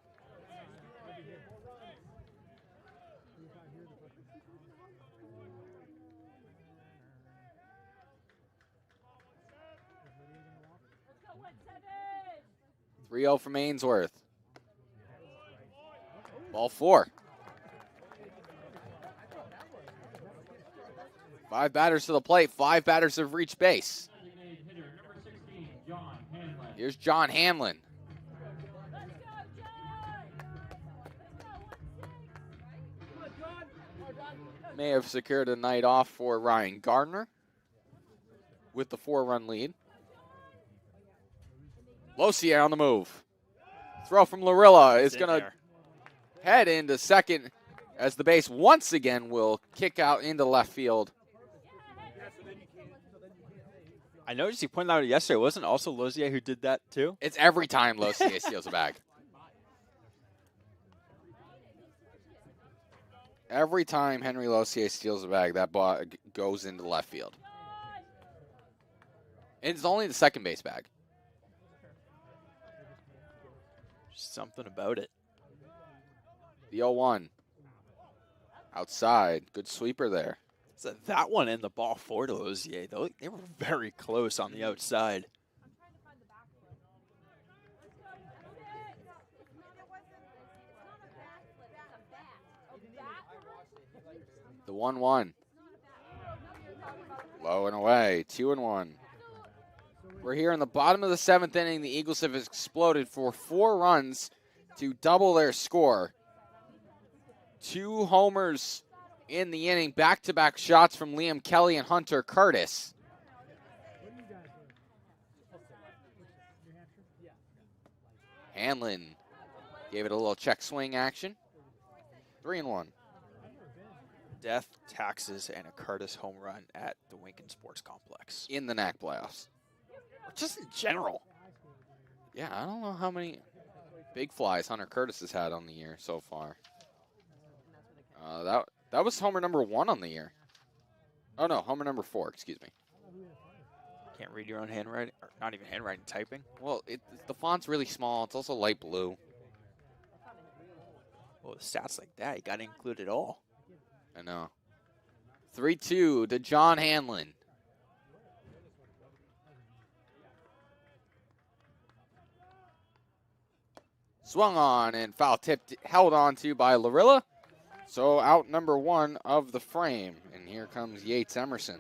.3-0 from Ainsworth. Ball 4. 5 batters to the plate. 5 batters have reached base. Here's John Hanlon. May have secured a night off for Ryan Gardner with the 4-run lead. Losier on the move. Throw from Larilla is going to head into second as the base once again will kick out into left field. I noticed you pointed out yesterday. Wasn't also Losier who did that too? It's every time Losier steals a bag. Every time Henry Losier steals a bag, that ball goes into left field. It's only the second base bag. Something about it. The 0-1. Outside. Good sweeper there. So that one and the ball 4 to Losier, though, they were very close on the outside. The 1-1. Low and away. 2-1. We're here in the bottom of the 7th inning. The Eagles have exploded for 4 runs to double their score. 2 homers in the inning. Back-to-back shots from Liam Kelly and Hunter Curtis. Hanlon gave it a little check swing action. 3-1. Death, taxes, and a Curtis home run at the Winkin Sports Complex. In the NAC playoffs. Just in general. Yeah, I don't know how many big flies Hunter Curtis has had on the year so far. That was homer number 1 on the year. Oh, no, homer number 4, excuse me. Can't read your own handwriting, or not even handwriting, typing. Well, the font's really small. It's also light blue. Well, with stats like that, you got to include it all. I know. 3-2 to John Hanlon. Swung on and foul tipped, held on to by Larilla. So out number 1 of the frame. And here comes Yates Emerson.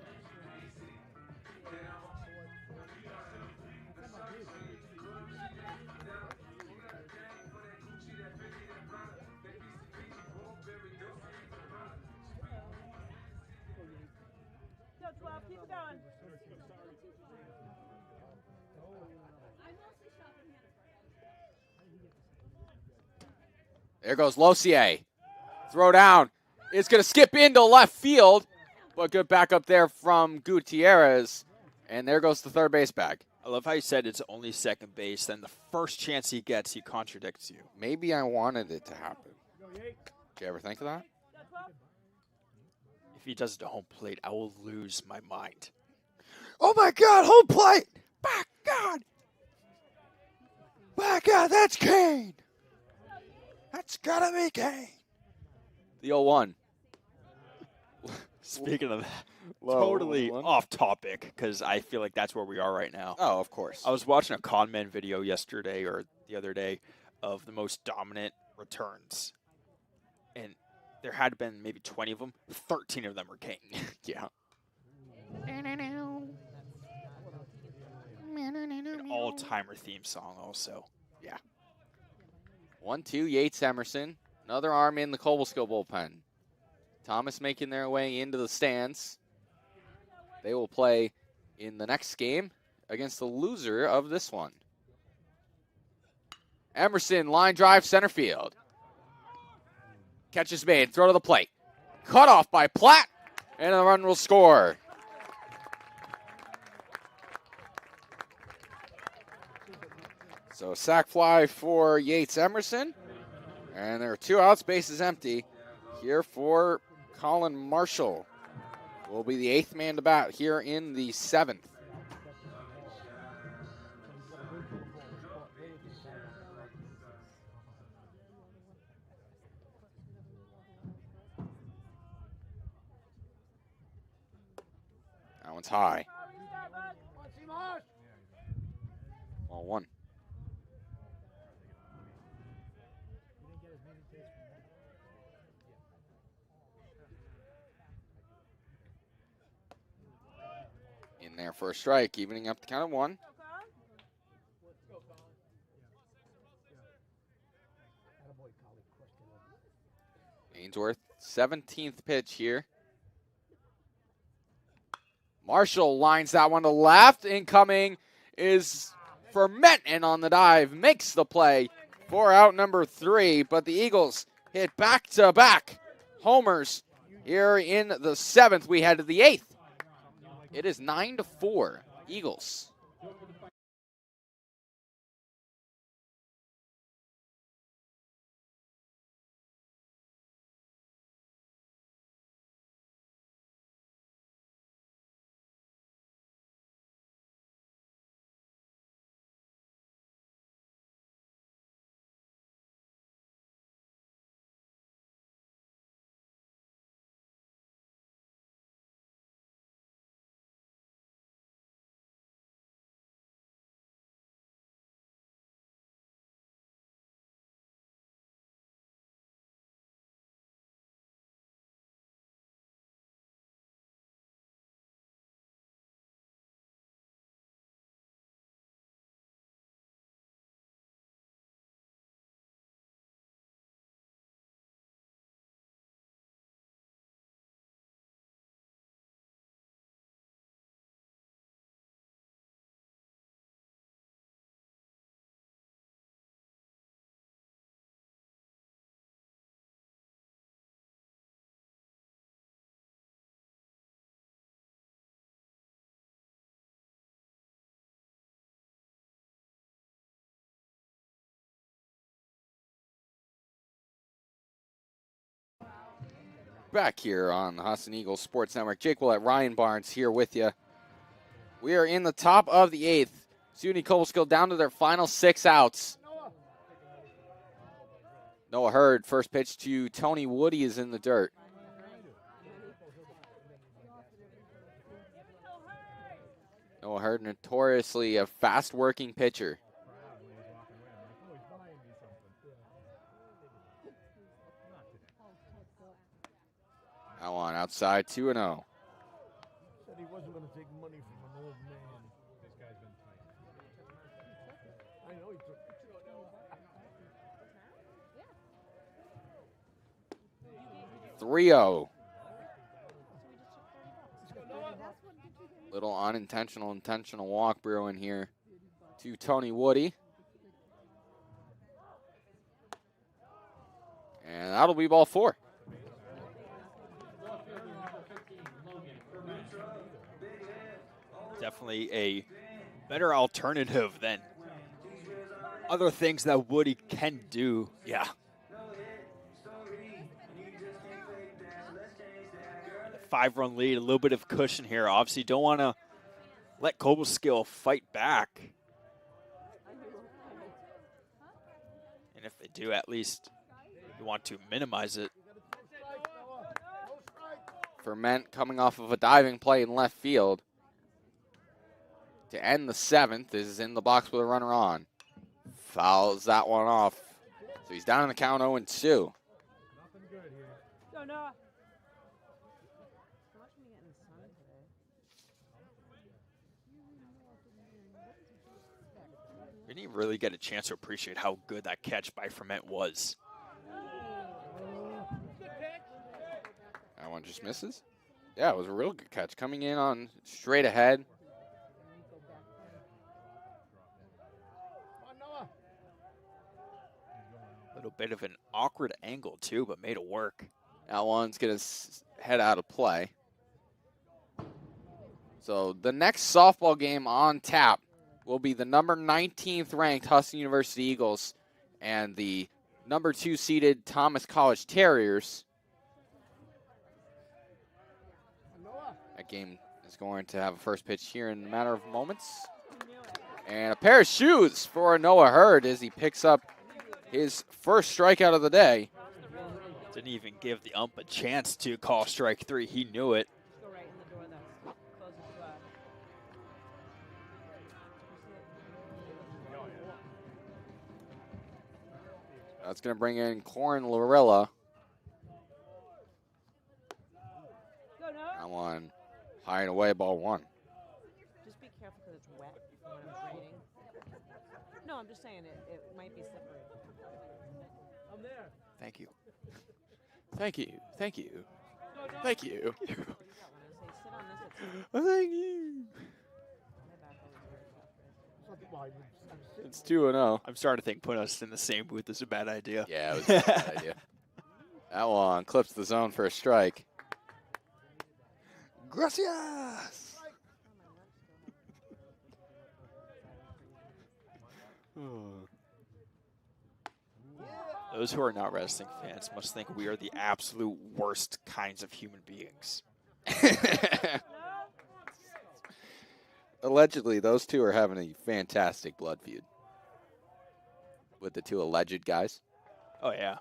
There goes Losier. Throw down. It's going to skip into left field. But good backup there from Gutierrez. And there goes the third base bag. I love how you said it's only second base. Then the first chance he gets, he contradicts you. Maybe I wanted it to happen. Did you ever think of that? If he does it to home plate, I will lose my mind. Oh, my God, home plate. By God. By God, that's Kane. That's got to be Kane. The 0-1. Speaking of that, totally off topic, because I feel like that's where we are right now. Oh, of course. I was watching a Conman video yesterday or the other day of the most dominant returns. And there had been maybe 20 of them. 13 of them were Kane. Yeah. An all-timer theme song also. Yeah. 1-2, Yates Emerson. Another arm in the Cobleskill bullpen. Thomas making their way into the stands. They will play in the next game against the loser of this one. Emerson, line drive, center field. Catch is made, throw to the plate. Cut off by Platt, and the run will score. So sac fly for Yates Emerson. And there are 2 outs, bases empty here for Colin Marshall. Will be the 8th man to bat here in the 7th. That one's high. Ball 1. In there for a strike, evening up the count of 1. Ainsworth, 17th pitch here. Marshall lines that one to left. Incoming is Ferment, and on the dive makes the play for out number 3. But the Eagles hit back-to-back homers here in the 7th. We head to the 8th. It is 9-4, Eagles. Back here on the Husson Eagles Sports Network. Jake Willett, Ryan Barnes here with you. We are in the top of the 8th. SUNY Cobleskill down to their final 6 outs. Noah Hurd, first pitch to Tony Woody is in the dirt. Noah Hurd, notoriously a fast-working pitcher. Now on outside, 2-0. Said he wasn't going to take money from an old man. This guy's been tight. I know he took. 3-0. Little unintentional, intentional walk brewing here to Tony Woody. And that'll be ball 4. Definitely a better alternative than other things that Woody can do. Yeah. The 5-run lead, a little bit of cushion here. Obviously, don't want to let Cobleskill fight back. And if they do, at least you want to minimize it. Ferment coming off of a diving play in left field. To end the 7th is in the box with a runner on. Fouls that one off. So he's down in the count 0-2. Nothing good here. No, no. Watch me get in the sun today. We didn't really get a chance to appreciate how good that catch by Ferment was. That one just misses. Yeah, it was a real good catch. Coming in on straight ahead. little bit of an awkward angle, too, but made it work. That one's going to head out of play. So the next softball game on tap will be the number 19th ranked Husson University Eagles and the number 2 seeded Thomas College Terriers. That game is going to have a first pitch here in a matter of moments. And a pair of shoes for Noah Hurd as he picks up his first strikeout of the day. Didn't even give the ump a chance to call strike 3. He knew it. Go right in the door that's closest to us. That's going to bring in Corin Lorella. Go, Noah. That one high and away, ball 1. Just be careful because it's wet when it's raining. No, I'm just saying it might be slippery. I'm there. Thank you. Thank you. Thank you. Thank you. When I say sit on this, Thank you. my back always hurts after I sit. It's 2-0. I'm starting to think putting us in the same booth is a bad idea. Yeah, it was a bad idea. That one clips the zone for a strike. Gracias. Those who are not wrestling fans must think we are the absolute worst kinds of human beings. Allegedly, those two are having a fantastic blood feud with the 2 alleged guys. Oh, yeah.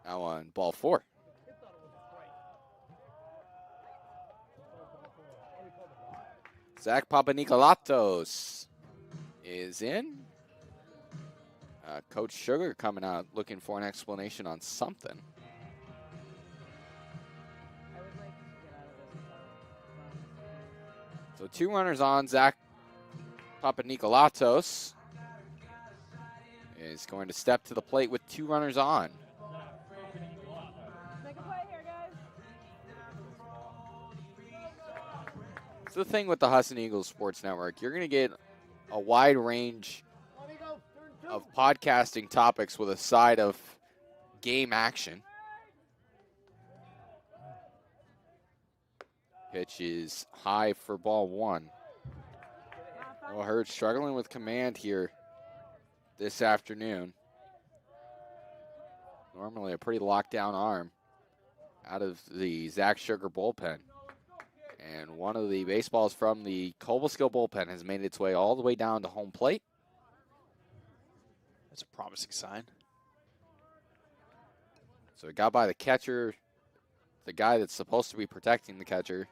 That one, ball 4. Zach Papanikolatos is in. Coach Sugar coming out looking for an explanation on something. I would like to get out of this. So 2 runners on. Zach Papanikolatos is going to step to the plate with 2 runners on. Make a play here, guys. It's the thing with the Husson Eagles Sports Network. You're going to get a wide range of podcasting topics with a side of game action. Pitch is high for ball 1. Noah Hurd struggling with command here this afternoon. Normally a pretty locked down arm out of the Zach Sugar bullpen. And one of the baseballs from the Cobleskill bullpen has made its way all the way down to home plate. That's a promising sign. So it got by the catcher, the guy that's supposed to be protecting the catcher.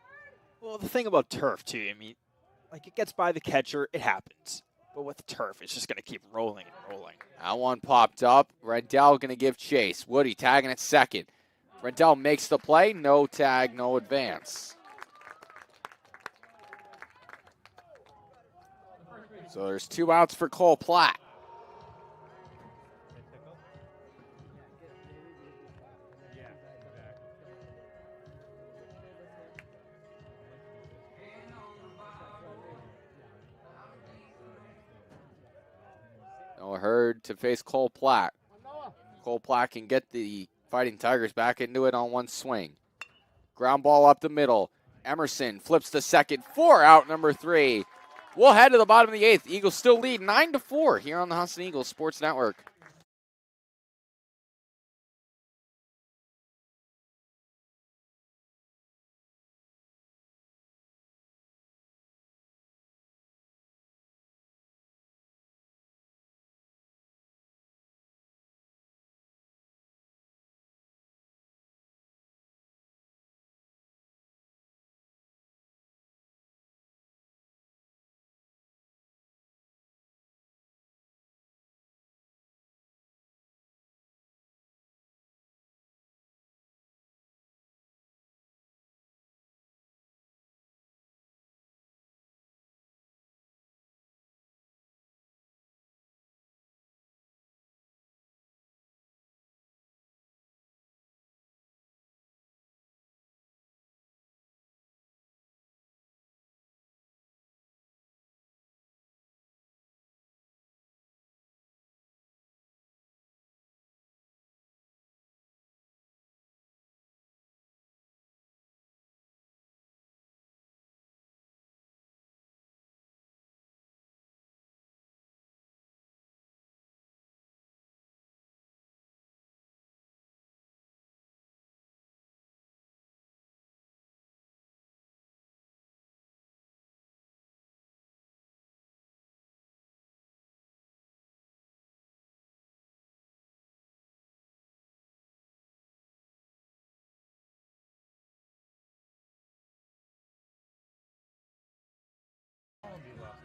Well, the thing about turf, too, I mean, like it gets by the catcher, it happens. But with turf, it's just going to keep rolling and rolling. That one popped up. Rendell going to give chase. Woody tagging at second. Rendell makes the play. No tag, no advance. So there's 2 outs for Cole Platt. Noah Hurd to face Cole Platt. Cole Platt can get the Fighting Tigers back into it on one swing. Ground ball up the middle. Emerson flips to second. 4 out, number 3. We'll head to the bottom of the 8th. Eagles still lead 9-4 here on the Husson Eagles Sports Network.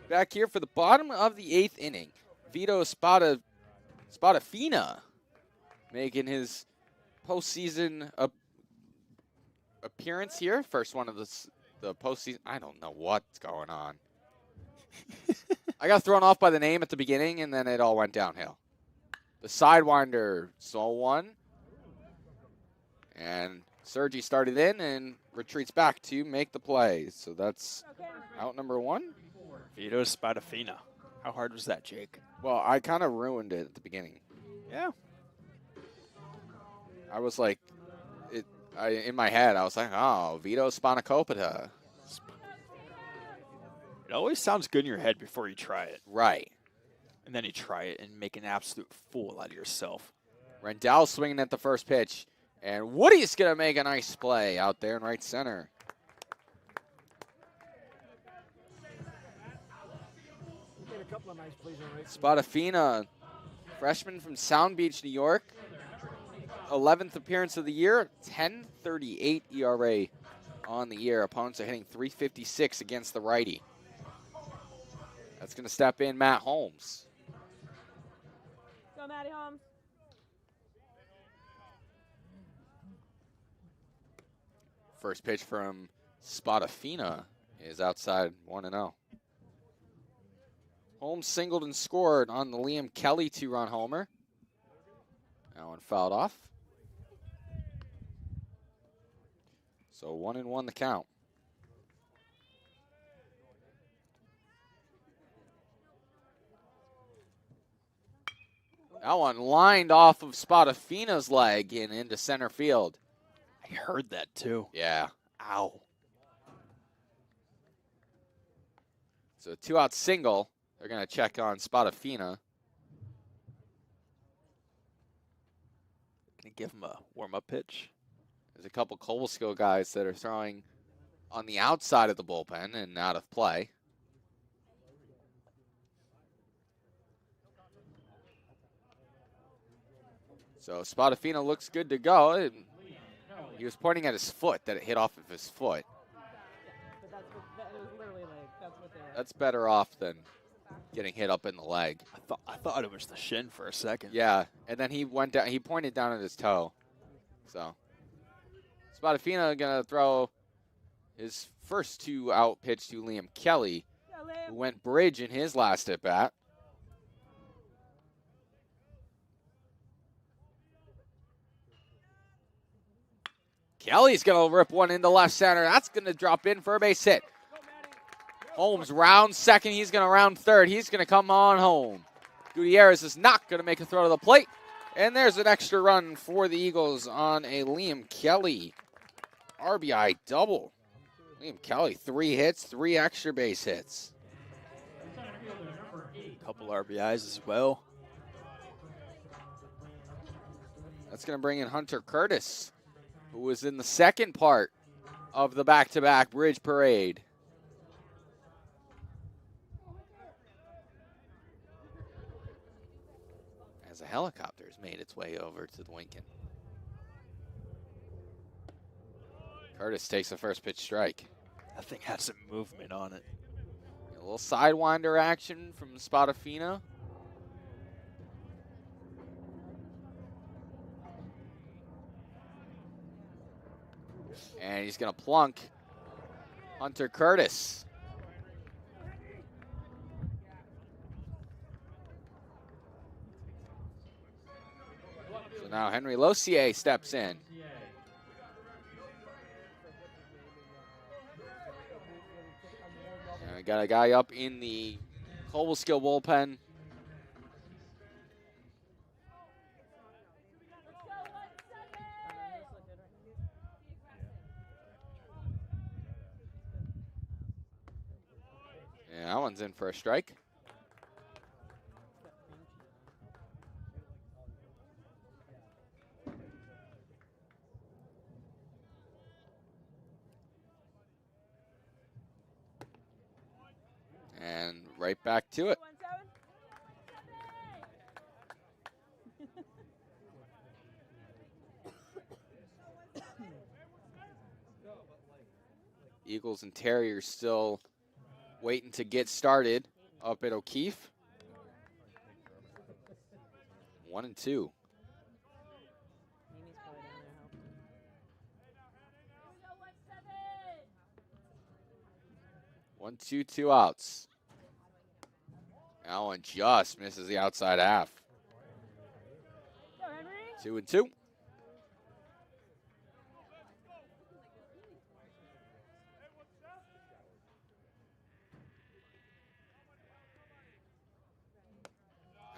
Back here for the bottom of the 8th inning. Vito Spadafina making his postseason appearance here. First one of the postseason. I don't know what's going on. I got thrown off by the name at the beginning, and then it all went downhill. The Sidewinder, so one. And Sergi started in and retreats back to make the play. So that's out number 1. Vito Spadafina. How hard was that, Jake? Well, I kind of ruined it at the beginning. Yeah. I was like, in my head, I was like, oh, Vito Spanakopita. It always sounds good in your head before you try it. Right. And then you try it and make an absolute fool out of yourself. Rendell swinging at the first pitch. And Woody's going to make a nice play out there in right center. Made a couple of nice plays on right. Spadafina, freshman from Sound Beach, New York. 11th appearance of the year, 10.38 ERA on the year. Opponents are hitting .356 against the righty. That's going to step in Matt Holmes. Go, Matty Holmes. First pitch from Spadafina is outside 1-0. Holmes singled and scored on the Liam Kelly 2-run homer. That one fouled off. So 1-1 the count. That one lined off of Spadafina's leg and into center field. I heard that too. Yeah. Ow. So a 2-out single. They're going to check on Spadafina. Can you give him a warm-up pitch? There's a couple Cobleskill guys that are throwing on the outside of the bullpen and out of play. So Spadafina looks good to go. And he was pointing at his foot, that it hit off of his foot. But that was literally like, that's what they were. That's better off than getting hit up in the leg. I thought it was the shin for a second. Yeah, and then he went down. He pointed down at his toe. So Spadafina gonna throw his first 2-out pitch to Liam Kelly, who went bridge in his last at bat. Kelly's gonna rip one into left center. That's gonna drop in for a base hit. Holmes rounds second. He's going to round third. He's going to come on home. Gutierrez is not going to make a throw to the plate. And there's an extra run for the Eagles on a Liam Kelly RBI double. Liam Kelly, 3 hits, 3 extra base hits. A couple RBIs as well. That's going to bring in Hunter Curtis, who was in the second part of the back-to-back bridge parade. As a helicopter has made its way over to the Winkin. Curtis takes the first pitch strike. That thing had some movement on it. A little sidewinder action from Spadafina. And he's going to plunk Hunter Curtis. So now Henry Losier steps in. And we got a guy up in the Cobleskill bullpen. Yeah, that one's in for a strike. And right back to it. Eagles and Terriers still waiting to get started. up at O'Keefe. 1-2. Mimi's probably down there helping. 1-2, 2 outs. That one just misses the outside half. 2-2.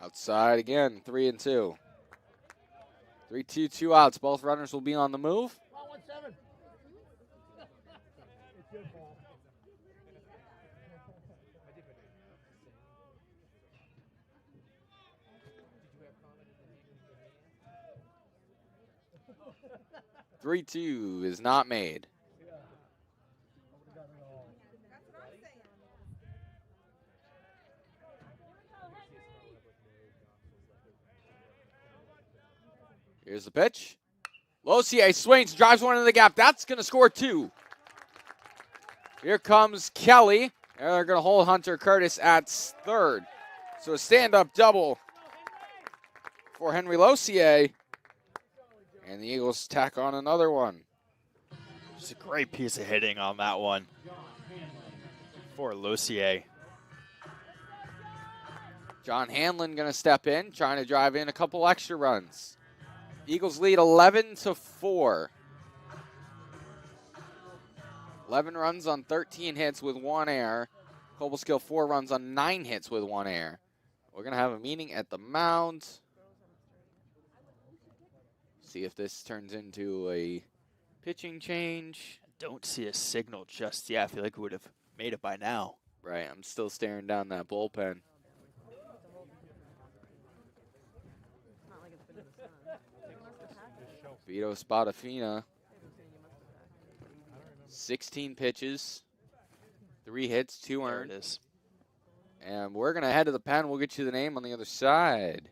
Outside again, 3-2. 3-2, 2 outs. Both runners will be on the move. 1-7. It's your ball. 3-2 is not made. Yeah. I would've got it all. Here's the pitch. Losier swings, drives one into the gap. That's going to score 2. Here comes Kelly. And they're going to hold Hunter Curtis at third. So a stand-up double for Henry Losier. And the Eagles tack on another one. Just a great piece of hitting on that one for Losier. John Hanlon going to step in, trying to drive in a couple extra runs. Eagles lead 11-4. 11 runs on 13 hits with 1 error. Cobleskill 4 runs on 9 hits with 1 error. We're going to have a meeting at the mound. See if this turns into a pitching change. Don't see a signal just yet. I feel like we would have made it by now. Right, I'm still staring down that bullpen. It's not like it's been in the sun. You must have packed it. Vito Spadafina, They've been saying you must have packed it. 16 pitches, 3 hits, 2 There earned. it is. And we're going to head to the pen. We'll get you the name on the other side.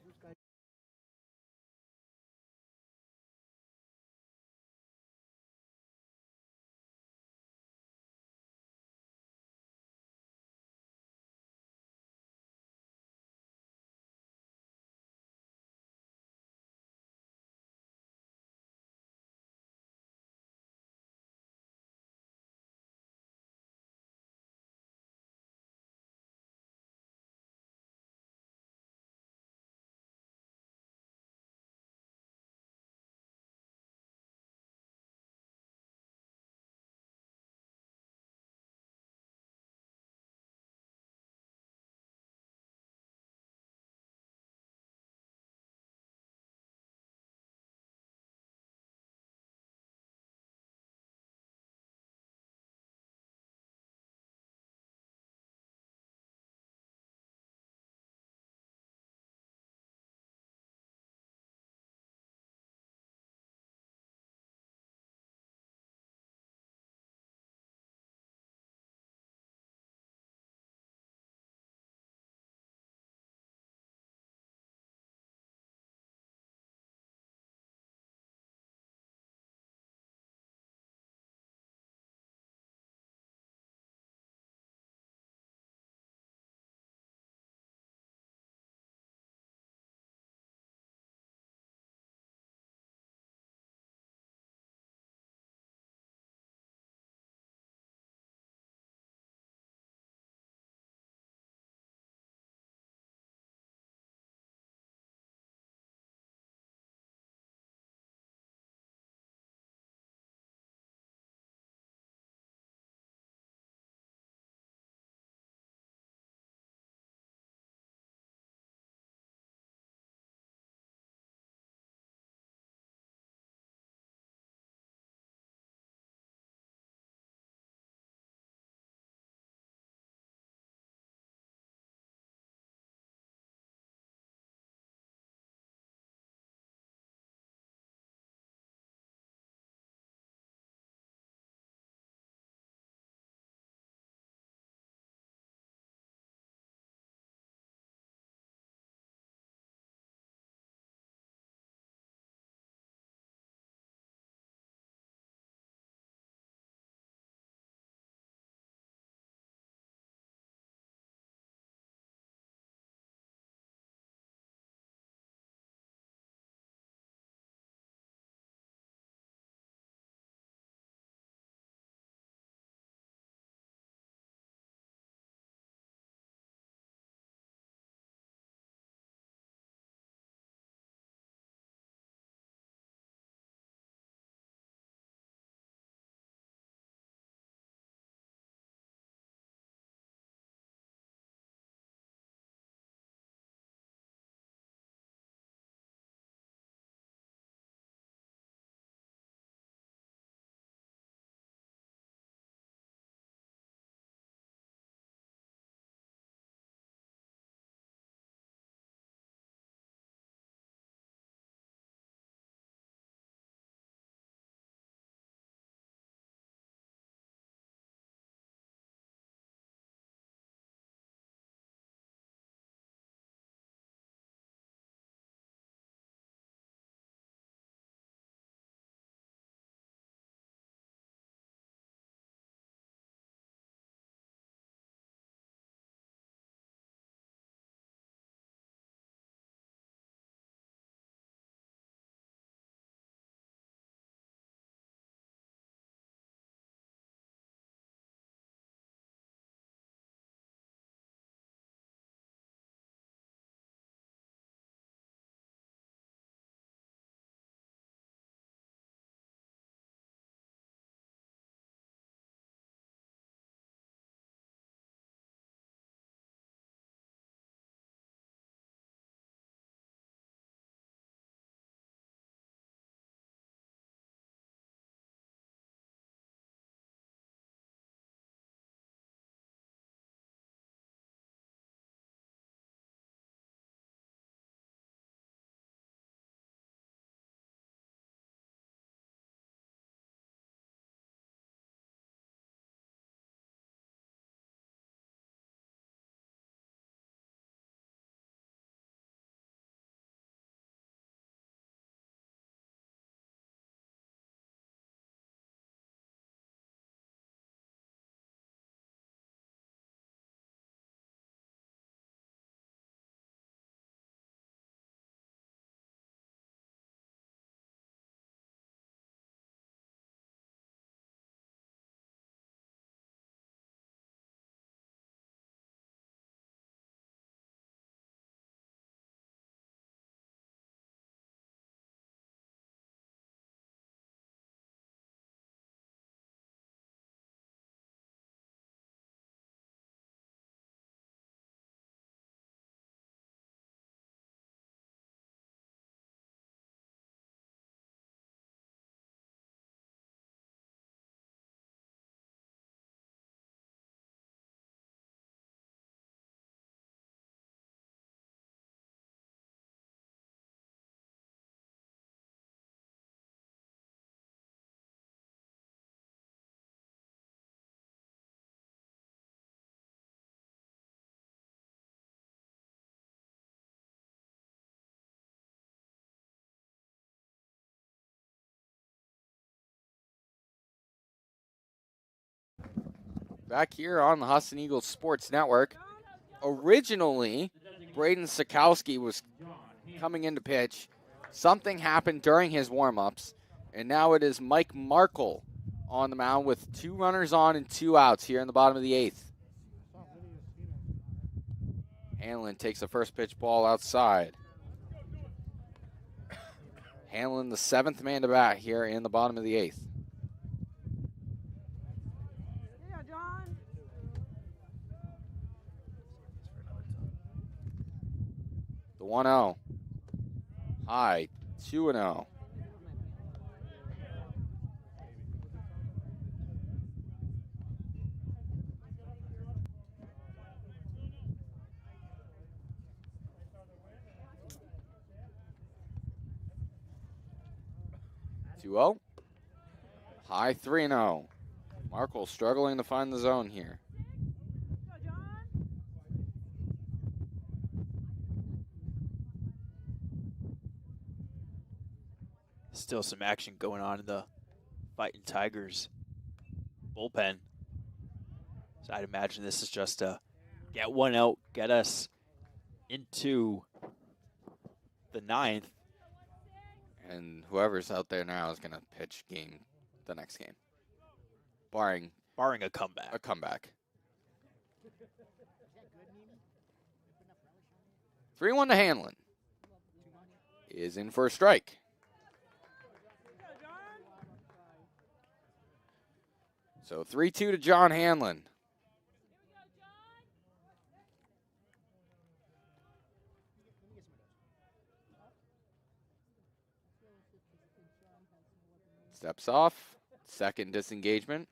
Back here on the Husson Eagles Sports Network. Originally, Braden Sikowski was coming into pitch. Something happened during his warm-ups, and now it is Mike Markle on the mound with 2 runners on and 2 outs here in the bottom of the 8th. Hanlon takes the first pitch ball outside. Hanlon, the 7th man to bat here in the bottom of the 8th. Yeah, John. The 1-0. High, 2-0. 2-0. High 3-0. Markle struggling to find the zone here. Still some action going on in the Fighting Tigers bullpen. So I'd imagine this is just a get one out, get us into the 9th. And whoever's out there now is going to pitch the next game. Barring a comeback. a comeback. 3-1 to Hanlon. Is in for a strike. So 3-2 to John Hanlon. Steps off. Second disengagement.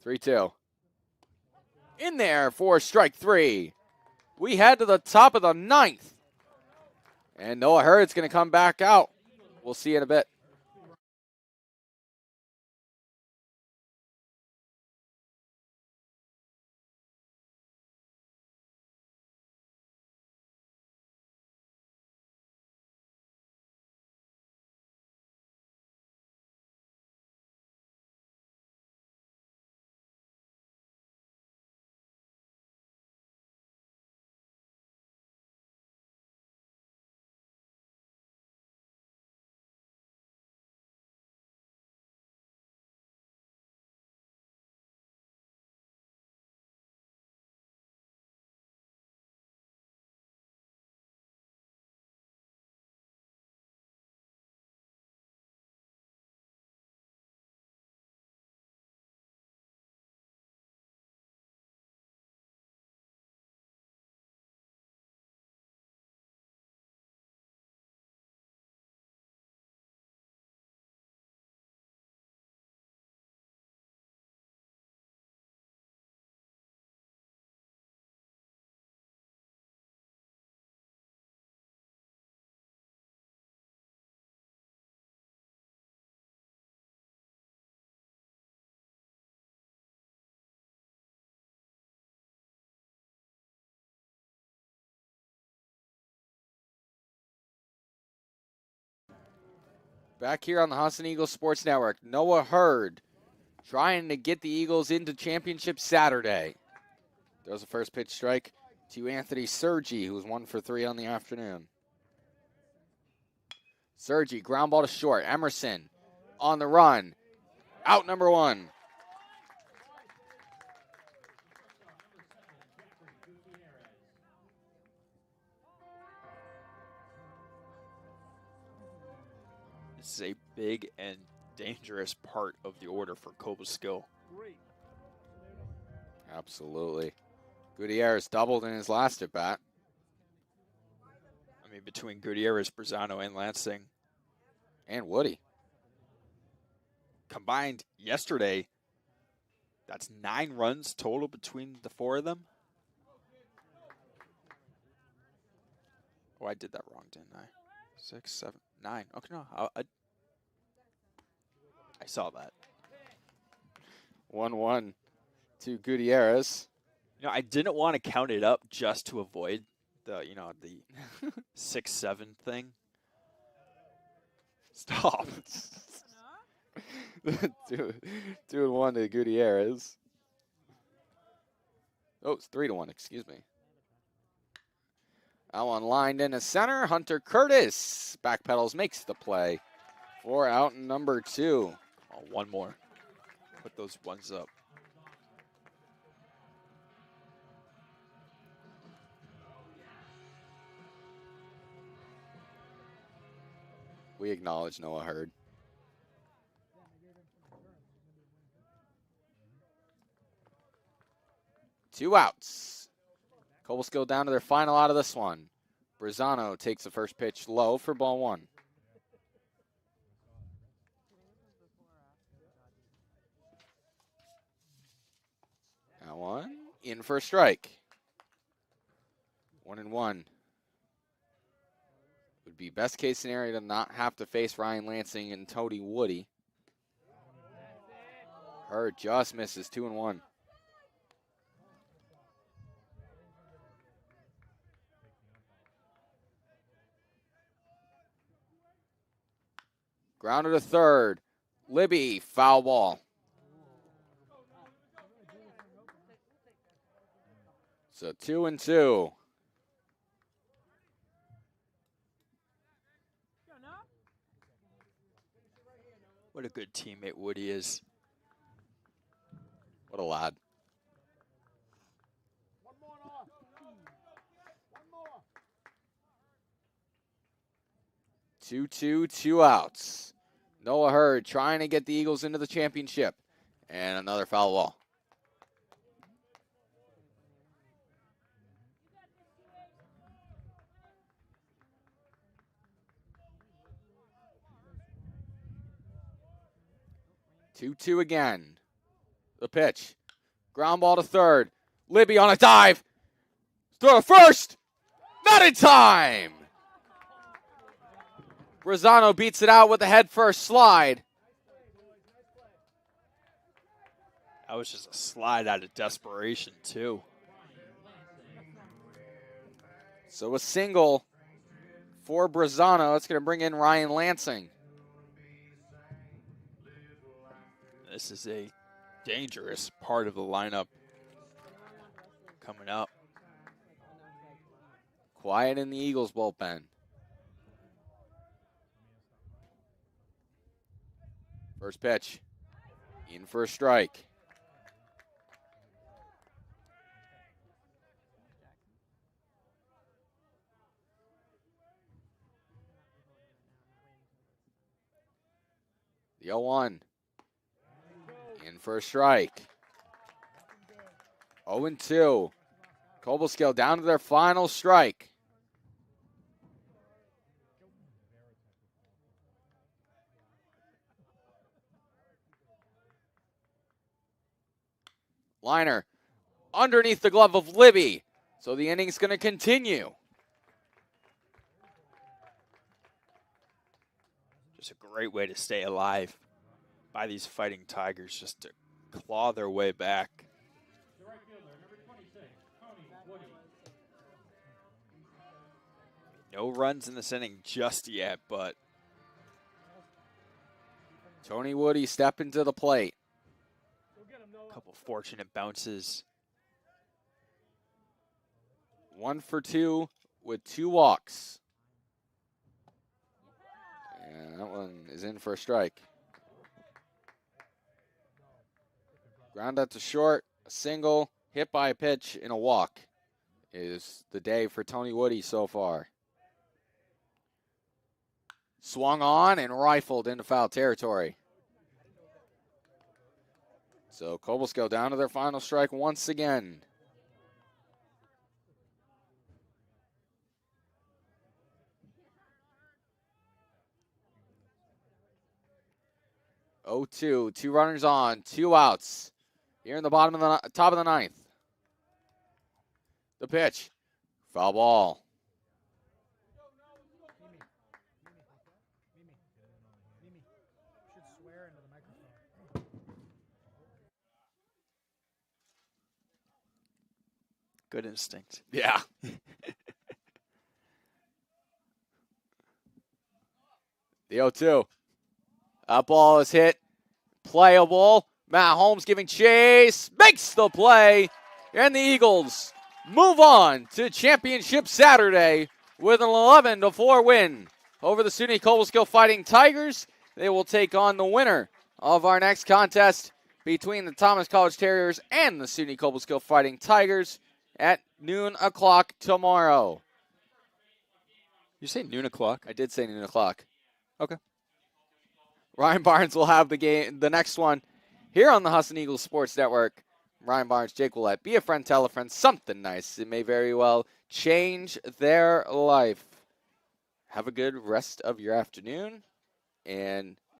Three-two. In there for strike 3. We head to the top of the 9th. And Noah Hurd's going to come back out. We'll see in a bit. Back here on the Husson Eagles Sports Network, Noah Hurd trying to get the Eagles into championship Saturday. Throws a first pitch strike to Anthony Sergi, who's 1 for 3 on the afternoon. Sergi, ground ball to short. Emerson on the run. Out number 1. This is a big and dangerous part of the order for Cobleskill. Absolutely. Gutierrez doubled in his last at bat. I mean, between Gutierrez, Brazano, and Lansing. And Woody. Combined yesterday, that's 9 runs total between the 4 of them. Oh, I did that wrong, didn't I? 6, 7, 9. Okay, no, I saw that. 1-1 to Gutierrez. You know, I didn't want to count it up just to avoid the 6-7 thing. Stop. 2-1 to Gutierrez. Oh, it's 3-1. Excuse me. That one lined in the center. Hunter Curtis backpedals, makes the play for out number 2. Oh, one more. Put those ones up. We acknowledge Noah Hurd. Two outs. Cobleskill down to their final out of this one. Brizano takes the first pitch low for ball 1. That one in for a strike. 1-1. Would be best case scenario to not have to face Ryan Lansing and Tony Woody. Hurd just misses. 2-1. Grounded to third. Libby, foul ball. So 2-2. What a good teammate Woody is. What a lad. 2-2, 2 outs. Noah Hurd trying to get the Eagles into the championship. And another foul ball. Two again. The pitch. Ground ball to third. Libby on a dive. Throw to first. Not in time. Brizano beats it out with a head-first slide. That was just a slide out of desperation, too. So a single for Brizano. It's going to bring in Ryan Lansing. This is a dangerous part of the lineup coming up. Quiet in the Eagles bullpen. First pitch. In for a strike. The 0-1. In for a strike. 0-2. Cobleskill down to their final strike. Liner underneath the glove of Libby. So the inning's going to continue. Just a great way to stay alive by these fighting Tigers, just to claw their way back. The right fielder, number 26, Tony Woody. No runs in this inning just yet, but Tony Woody stepping to the plate. a couple fortunate bounces. 1 for 2 with 2 walks. And that one is in for a strike. Ground out to short, a single, hit by a pitch, and a walk is the day for Tony Woody so far. Swung on and rifled into foul territory. So Cobleskill down to their final strike once again. Oh, 2 runners on, 2 outs. Here in the top of the ninth. The pitch, foul ball. Good instinct. Yeah. The 0-2. That ball is hit. Playable. Matt Holmes giving chase. Makes the play. And the Eagles move on to Championship Saturday with an 11-4 win over the SUNY Cobleskill Fighting Tigers. They will take on the winner of our next contest between the Thomas College Terriers and the SUNY Cobleskill Fighting Tigers at noon o'clock tomorrow. You say noon o'clock? I did say noon o'clock. Okay. Ryan Barnes will have the next one here on the Husson Eagles Sports Network. Ryan Barnes, Jake Willett, be a friend, tell a friend, something nice. It may very well change their life. Have a good rest of your afternoon, and